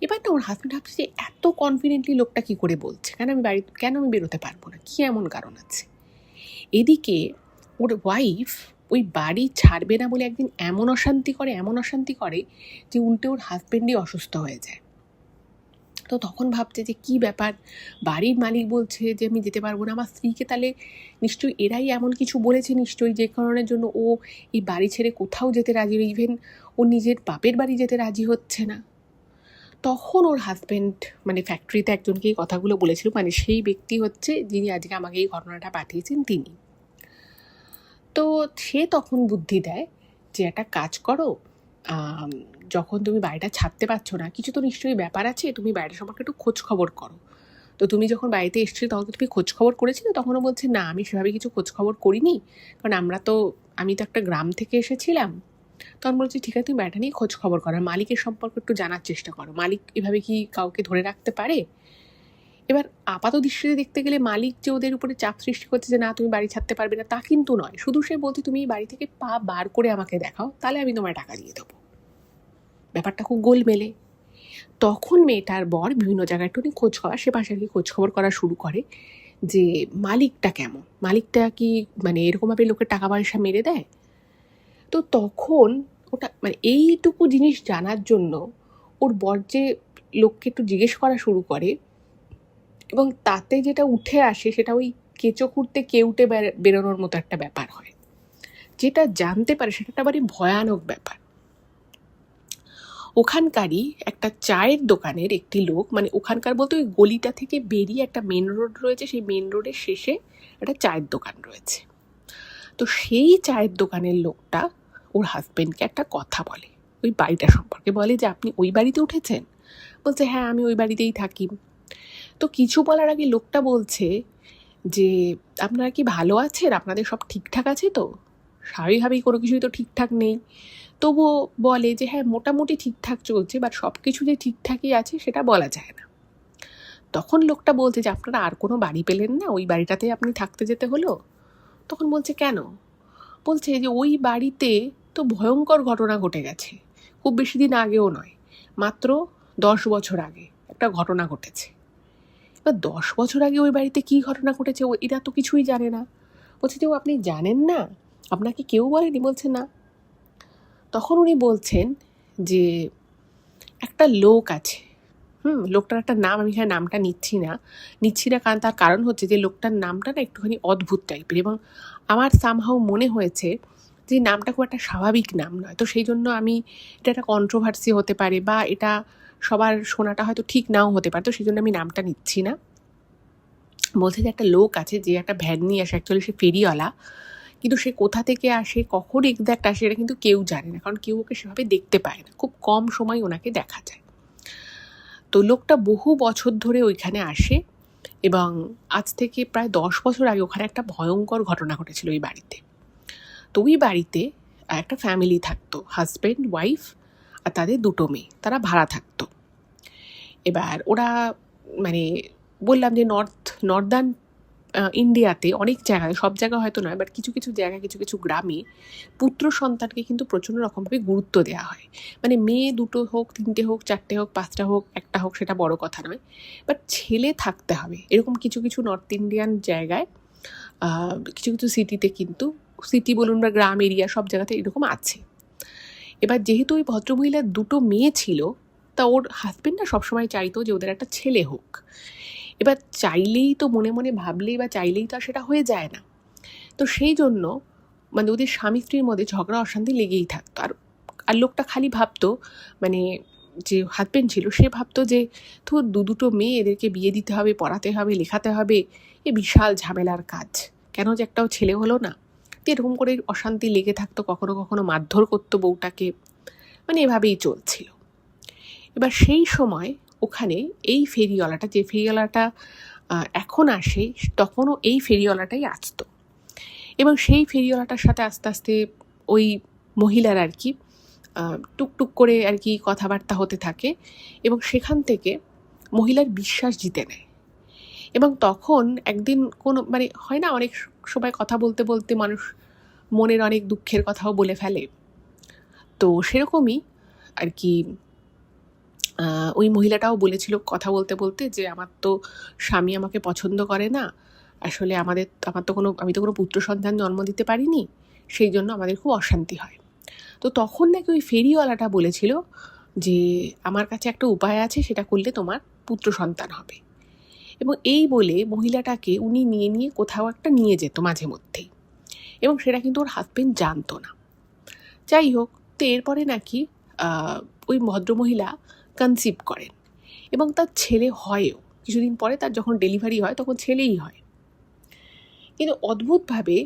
এবার না ওর হাজব্যান্ড ভাবছে যে এত কনফিডেন্টলি লোকটা কি করে বলছে, কেন আমি বেরোতে পারবো না, কি এমন কারণ আছে। এদিকে ওর ওয়াইফ ওই বাড়ি ছাড়বে না বলে একদিন এমন অশান্তি করে যে উল্টে ওর হাজব্যান্ডই অসুস্থ হয়ে যায়। তো তখন ভাবছে যে কি ব্যাপার, বাড়ির মালিক বলছে যে আমি যেতে পারবো না, আমার স্ত্রীকে তাহলে নিশ্চয়ই এরাই এমন কিছু বলেছে নিশ্চয়ই, যে কারণের জন্য ও এই বাড়ি ছেড়ে কোথাও যেতে রাজি, ইভেন ও নিজের বাপের বাড়ি যেতে রাজি হচ্ছে না। তখন ওর হাজব্যান্ড মানে ফ্যাক্টরিতে একজনকে এই কথাগুলো বলেছিল, মানে সেই ব্যক্তি হচ্ছে যিনি আজকে আমাকে এই ঘটনাটা পাঠিয়েছেন তিনি। তো সে তখন বুদ্ধি দেয় যে একটা কাজ করো, যখন তুমি বাড়িটা ছাড়তে পারছো না, কিছু তো নিশ্চয়ই ব্যাপার আছে, তুমি বাড়িটা সম্পর্কে একটু খোঁজ খবর করো। তো তুমি যখন বাড়িতে এসেছিলে তখন তো তুমি খোঁজ খবর করেছিলে? তখনও বলছে না, আমি সেভাবে কিছু খোঁজ খবর করিনি, কারণ আমি তো একটা গ্রাম থেকে এসেছিলাম। তখন বলছি ঠিক আছে, তুমি বাড়িটা নিয়ে খোঁজ খবর করো, মালিকের সম্পর্কে একটু জানার চেষ্টা করো, মালিক এভাবে কি কাউকে ধরে রাখতে পারে? এবার আপাত দৃষ্টিতে দেখতে গেলে মালিক যে ওদের উপরে চাপ সৃষ্টি করছে যে না তুমি বাড়ি ছাড়তে পারবে না, তা কিন্তু নয়। শুধু সে বলছে তুমি এই বাড়ি থেকে পা বার করে আমাকে দেখাও, তাহলে আমি তোমায় টাকা দিয়ে দেবো। ব্যাপারটা খুব গোলমেলে। তখন মেয়েটার বর বিভিন্ন জায়গায় একটু সে পাশে আর কি খোঁজখবর করা শুরু করে যে মালিকটা কেমন, মালিকটা কি মানে এরকমভাবে লোকের টাকা পয়সা মেরে দেয়। তো তখন ওটা মানে এইটুকু জিনিস জানার জন্য ওর বর যে লোককে একটু জিজ্ঞেস করা শুরু করে, এবং তাতে যেটা উঠে আসে সেটা ওই কেঁচো খুঁড়তে কেউটে বেরোনোর মতো একটা ব্যাপার হয়। যেটা জানতে পারে সেটা একটা বাড়ি ভয়ানক ব্যাপার। ওখানকারই একটা চায়ের দোকানের একটি লোক, মানে ওখানকার বলতে ওই গলিটা থেকে বেরিয়ে একটা মেন রোড রয়েছে, সেই মেন রোডের শেষে একটা চায়ের দোকান রয়েছে। তো সেই চায়ের দোকানের লোকটা ওর হাজবেন্ডকে একটা কথা বলে ওই বাড়িটা সম্পর্কে, বলে যে আপনি ওই বাড়িতে উঠেছেন? বলছে হ্যাঁ, আমি ওই বাড়িতেই থাকি। তো কিছু বলার আগে লোকটা বলছে যে আপনারা কি ভালো আছেন, আপনাদের সব ঠিকঠাক আছে তো? স্বাভাবিকভাবেই কোনো কিছুই তো ঠিকঠাক নেই, তবুও বলে যে হ্যাঁ মোটামুটি ঠিকঠাক চলছে, বাট সব কিছু যে ঠিকঠাকই আছে সেটা বলা যায় না। তখন লোকটা বলছে যে আপনারা আর কোনো বাড়ি পেলেন না, ওই বাড়িটাতে আপনি থাকতে যেতে হলো? তখন বলছে কেন? বলছে যে ওই বাড়িতে তো ভয়ঙ্কর ঘটনা ঘটে গেছে, খুব বেশি দিন আগেও নয়, মাত্র 10 বছর আগে একটা ঘটনা ঘটেছে। এবার 10 বছর আগে ওই বাড়িতে কী ঘটনা ঘটেছে এরা তো কিছুই জানে না। বলছে যে ও আপনি জানেন না, আপনাকে কেউ বলেনি? বলছে না। তখন উনি বলছেন যে একটা লোক আছে, লোকটার একটা নাম, আমি এখানে নামটা নিচ্ছি না কারণ তার কারণ হচ্ছে যে লোকটার নামটা না একটুখানি অদ্ভুত টাইপের, এবং আমার সামহাউ মনে হয়েছে যে নামটা খুব একটা স্বাভাবিক নাম নয়। তো সেই জন্য আমি এটা একটা কন্ট্রোভার্সি হতে পারে বা এটা সবার শোনাটা হয়তো ঠিক নাও হতে পারে, তো সেই জন্য আমি নামটা নিচ্ছি না। বলছে যে একটা লোক আছে যে একটা ভ্যান নিয়ে আসে, অ্যাকচুয়ালি সে ফেরিওয়ালা, কিন্তু সে কোথা থেকে আসে, কখন এক্স্যাক্ট আসে এটা কিন্তু কেউ জানে না, কারণ কেউ ওকে সেভাবে দেখতে পায় না, খুব কম সময় ওনাকে দেখা যায়। তো লোকটা বহু বছর ধরে ওইখানে আসে, এবং আজ থেকে প্রায় 10 বছর আগে ওখানে একটা ভয়ঙ্কর ঘটনা ঘটেছিল ওই বাড়িতে। তো ওই বাড়িতে একটা ফ্যামিলি থাকতো, হাজব্যান্ড ওয়াইফ আর তাদের 2 মেয়ে, তারা ভাড়া থাকতো। এবার ওরা মানে বললাম যে নর্দার্ন ইন্ডিয়াতে অনেক জায়গায়, সব জায়গা হয়তো নয়, বাট কিছু কিছু জায়গায় কিছু কিছু গ্রামে পুত্র সন্তানকে কিন্তু প্রচণ্ড রকমভাবে গুরুত্ব দেওয়া হয়। মানে মেয়ে 2 হোক, 3টে হোক, 4টে হোক, 5টা হোক, একটা হোক, সেটা বড় কথা নয়, বাট ছেলে থাকতে হবে, এরকম কিছু কিছু নর্থ ইন্ডিয়ান জায়গায়, কিছু কিছু সিটিতে, কিন্তু সিটি বলুন বা গ্রাম এরিয়া সব জায়গাতে এরকম আছে। এবার যেহেতু ওই ভদ্রমহিলার 2টো মেয়ে ছিল, তা ওর হাজবেন্ড না সবসময় চাইতো যে ওদের একটা ছেলে হোক। এবার চাইলেই তো, মনে মনে ভাবলেই বা চাইলেই তো আর সেটা হয়ে যায় না। তো সেই জন্য মানে ওদের স্বামী স্ত্রীর মধ্যে ঝগড়া অশান্তি লেগেই থাকতো। আর লোকটা খালি ভাবতো, মানে যে হাজবেন্ড ছিল সে ভাবতো যে তো 2 মেয়ে, এদেরকে বিয়ে দিতে হবে, পড়াতে হবে, লেখাতে হবে, এ বিশাল ঝামেলার কাজ, কেন যে একটাও ছেলে হলো না। তো এরকম করে অশান্তি লেগে থাকতো, কখনো কখনো মারধর করতো বউটাকে, মানে এভাবেই চলছিল। এবার সেই সময় ওখানে এই ফেরিওয়ালাটা, যে ফেরিওয়ালাটা এখন আসে, তখনও এই ফেরিওয়ালাটাই আসতো, এবং সেই ফেরিওয়ালাটার সাথে আস্তে আস্তে ওই মহিলার আর কি টুকটুক করে আর কি কথাবার্তা হতে থাকে, এবং সেখান থেকে মহিলার বিশ্বাস জিতে নেয়। এবং তখন একদিন কোনো মানে হয় না, অনেক সময় কথা বলতে বলতে মানুষ মনের অনেক দুঃখের কথাও বলে ফেলে, তো সেরকমই আর কি ওই মহিলাটাও বলেছিল কথা বলতে বলতে যে আমার তো স্বামী আমাকে পছন্দ করে না, আসলে আমার তো আমি তো কোনো পুত্র সন্তান জন্ম দিতে পারিনি, সেই জন্য আমাদের খুব অশান্তি হয়। তো তখন নাকি ওই ফেরিওয়ালাটা বলেছিল যে আমার কাছে একটা উপায় আছে, সেটা করলে তোমার পুত্র সন্তান হবে। এবং এই বলে মহিলাটাকে উনি নিয়ে কোথাও একটা নিয়ে যেত মাঝে মধ্যেই, এবং সেটা কিন্তু ওর হাজবেন্ড জানতো না। যাই হোক, তো এরপরে নাকি ওই ভদ্রমহিলা কনসিভ করেন, এবং তার ছেলে হয়ও। কিছুদিন পরে তার যখন ডেলিভারি হয় তখন ছেলেই হয়। কিন্তু অদ্ভুতভাবে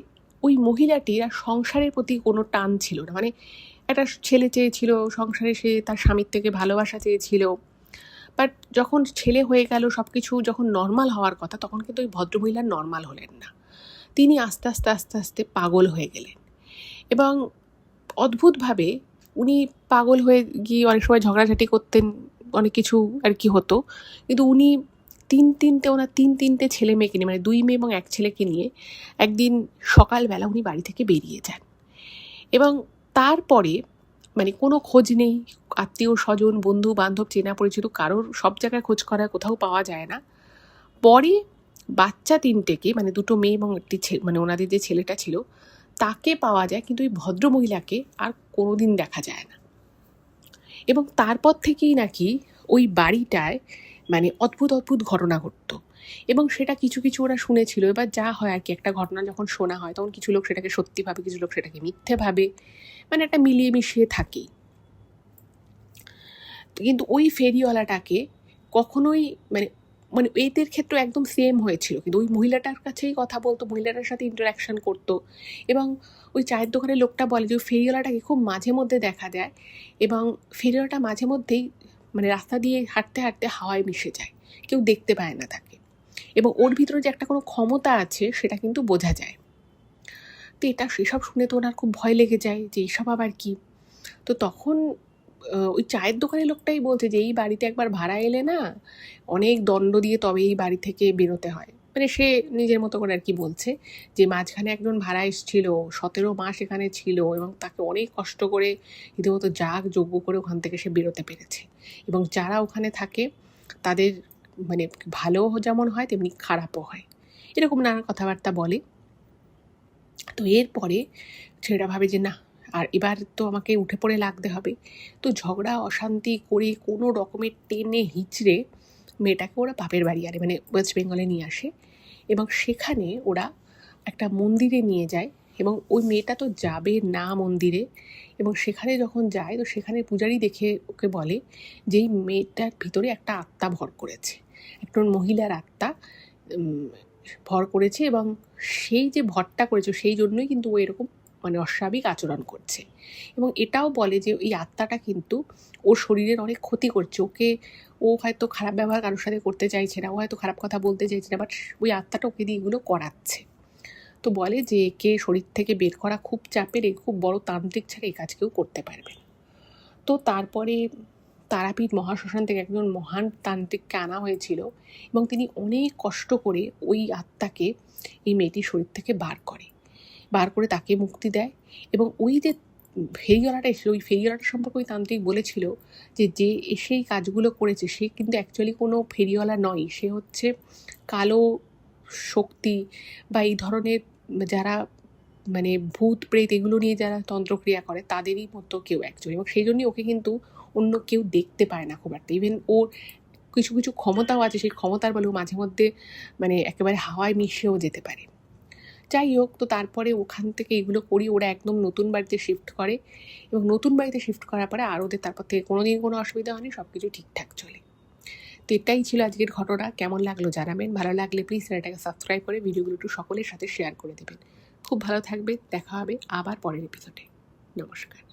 ওই মহিলাটির আর সংসারের প্রতি কোনো টান ছিল না, মানে একটা ছেলে চেয়েছিল সংসারে, সে তার স্বামীর থেকে ভালোবাসা চেয়েছিল, বাট যখন ছেলে হয়ে গেল, সব কিছু যখন নর্মাল হওয়ার কথা, তখন কিন্তু ওই ভদ্রমহিলা নর্মাল হলেন না, তিনি আস্তে আস্তে আস্তে আস্তে পাগল হয়ে গেলেন। এবং অদ্ভুতভাবে উনি পাগল হয়ে গিয়ে অনেক সময় ঝগড়াঝাটি করতেন, অনেক কিছু আর কি হতো, কিন্তু উনি ওনার তিনটে ছেলে মেয়েকে নিয়ে, মানে 2 মেয়ে এবং 1 ছেলেকে নিয়ে একদিন সকালবেলা উনি বাড়ি থেকে বেরিয়ে যান। এবং তারপরে মানে কোনো খোঁজ নেই, আত্মীয় স্বজন, বন্ধু বান্ধব, চেনা পরিচিত কারোর, সব জায়গায় খোঁজ করা, কোথাও পাওয়া যায় না। পরে বাচ্চা 3টেকে, মানে 2 মেয়ে এবং একটি মানে ওনাদের যে ছেলেটা ছিল তাকে পাওয়া যায়, কিন্তু ওই ভদ্রমহিলাকে আর কোনোদিন দেখা যায় না। এবং তারপর থেকেই নাকি ওই বাড়িটায় মানে অদ্ভুত অদ্ভুত ঘটনা ঘটতো, এবং সেটা কিছু কিছু ওরা শুনেছিল। এবার যা হয় আর কি, একটা ঘটনা যখন শোনা হয় তখন কিছু লোক সেটাকে সত্যি ভাবে, কিছু লোক সেটাকে মিথ্যে ভাবে, মানে একটা মিলিয়ে মিশিয়ে থাকেই। কিন্তু ওই ফেরিওয়ালাটাকে কখনোই মানে মানে এদের ক্ষেত্রে একদম সেম হয়েছিল, কিন্তু ওই মহিলাটার কাছেই কথা বলতো, মহিলাটার সাথে ইন্টারাকশান করতো। এবং ওই চায়ের দোকানের লোকটা বলে যে ওই ফেরিওয়ালাটাকে খুব মাঝে মধ্যে দেখা দেয়, এবং ফেরিওয়ালাটা মাঝে মধ্যেই মানে রাস্তা দিয়ে হাঁটতে হাঁটতে হাওয়ায় মিশে যায়, কেউ দেখতে পায় না তাকে, এবং ওর ভিতরে যে একটা কোনো ক্ষমতা আছে সেটা কিন্তু বোঝা যায়। তো এটা সেসব শুনে তো ওনার খুব ভয় লেগে যায় যে এইসব আবার কি। তো তখন ওই চায়ের দোকানের লোকটাই বলছে যে এই বাড়িতে একবার ভাড়া এলে না অনেক দণ্ড দিয়ে তবে এই বাড়ি থেকে বেরোতে হয়। মানে সে নিজের মতো করে আর কি বলছে যে মাঝখানে একজন ভাড়া এসেছিল, 17 মাস এখানে ছিল এবং তাকে অনেক কষ্ট করে রীতিমতো যাগ যজ্ঞ করে ওখান থেকে সে বেরোতে পেরেছে, এবং যারা ওখানে থাকে তাদের মানে ভালো যেমন হয় তেমনি খারাপও হয়, এরকম নানা কথাবার্তা বলে। তো এরপরে ছেলেটা ভাবে যে না, আর এবার তো আমাকে উঠে পড়ে লাগতে হবে। তো ঝগড়া অশান্তি করে কোনো রকমের টেনে হিচড়ে মেয়েটাকে ওরা বাপের বাড়ি আনে, মানে ওয়েস্ট বেঙ্গলে নিয়ে আসে, এবং সেখানে ওরা একটা মন্দিরে নিয়ে যায়। এবং ওই মেয়েটা তো যাবে না মন্দিরে, এবং সেখানে যখন যায় তো সেখানে পূজারি দেখে ওকে বলে যে এই মেয়েটার ভিতরে একটা আত্মা ভর করেছে, একজন মহিলার আত্মা ভর করেছে, এবং সেই যে ভরটা করেছে সেই জন্যই কিন্তু ও এরকম মানে অস্বাভাবিক আচরণ করছে। এবং এটাও বলে যে এই আত্মাটা কিন্তু ওর শরীরের অনেক ক্ষতি করছে, ও হয়তো খারাপ ব্যবহার কারোর সাথে করতে চাইছে না, ও হয়তো খারাপ কথা বলতে চাইছে না, বাট ওই আত্মাটা ওকে দিয়ে এগুলো করাচ্ছে। তো বলে যে একে শরীর থেকে বের করা খুব চাপের, এ খুব বড় তান্ত্রিক ছাড়া এই কাজ কেউ করতে পারবে না। তো তারপরে তারাপীঠ মহাশ্মশান থেকে একজন মহান তান্ত্রিককে আনা হয়েছিল, এবং তিনি অনেক কষ্ট করে ওই আত্মাকে এই মেয়েটির শরীর থেকে বার করে তাকে মুক্তি দেয়। এবং ওই যে ফেরিওয়ালাটা এসেছিল, ওই ফেরিওয়ালাটা সম্পর্কে ওই তান্ত্রিক বলেছিল যে এসে এই কাজগুলো করেছে সে কিন্তু অ্যাকচুয়ালি কোনো ফেরিওয়ালা নয়, সে হচ্ছে কালো শক্তি বা এই ধরনের যারা মানে ভূত প্রেত এগুলো নিয়ে যারা তন্ত্রক্রিয়া করে তাদেরই মতো কেউ অ্যাকচুয়ালি, এবং সেই জন্যই ওকে কিন্তু অন্য কেউ দেখতে পায় না খুব একটা। ইভেন ওর কিছু কিছু ক্ষমতাও আছে, সেই ক্ষমতার বলে ও মাঝে মধ্যে মানে একেবারে হাওয়ায় মিশেও যেতে পারে। যাই হোক, তো তারপরে ওখান থেকে এগুলো করি ওরা একদম নতুন বাড়িতে শিফট করে, এবং নতুন বাড়িতে শিফট করার পরে আর ওদের তারপর থেকে কোনোদিন কোনো অসুবিধা হয়নি, সব কিছু ঠিকঠাক চলে। তো এটাই ছিল আজকের ঘটনা। কেমন লাগলো জানাবেন, ভালো লাগলে প্লিজ চ্যানেলটাকে সাবস্ক্রাইব করে ভিডিওগুলো একটু সকলের সাথে শেয়ার করে দেবেন। খুব ভালো থাকবে, দেখা হবে আবার পরের এপিসোডে। নমস্কার।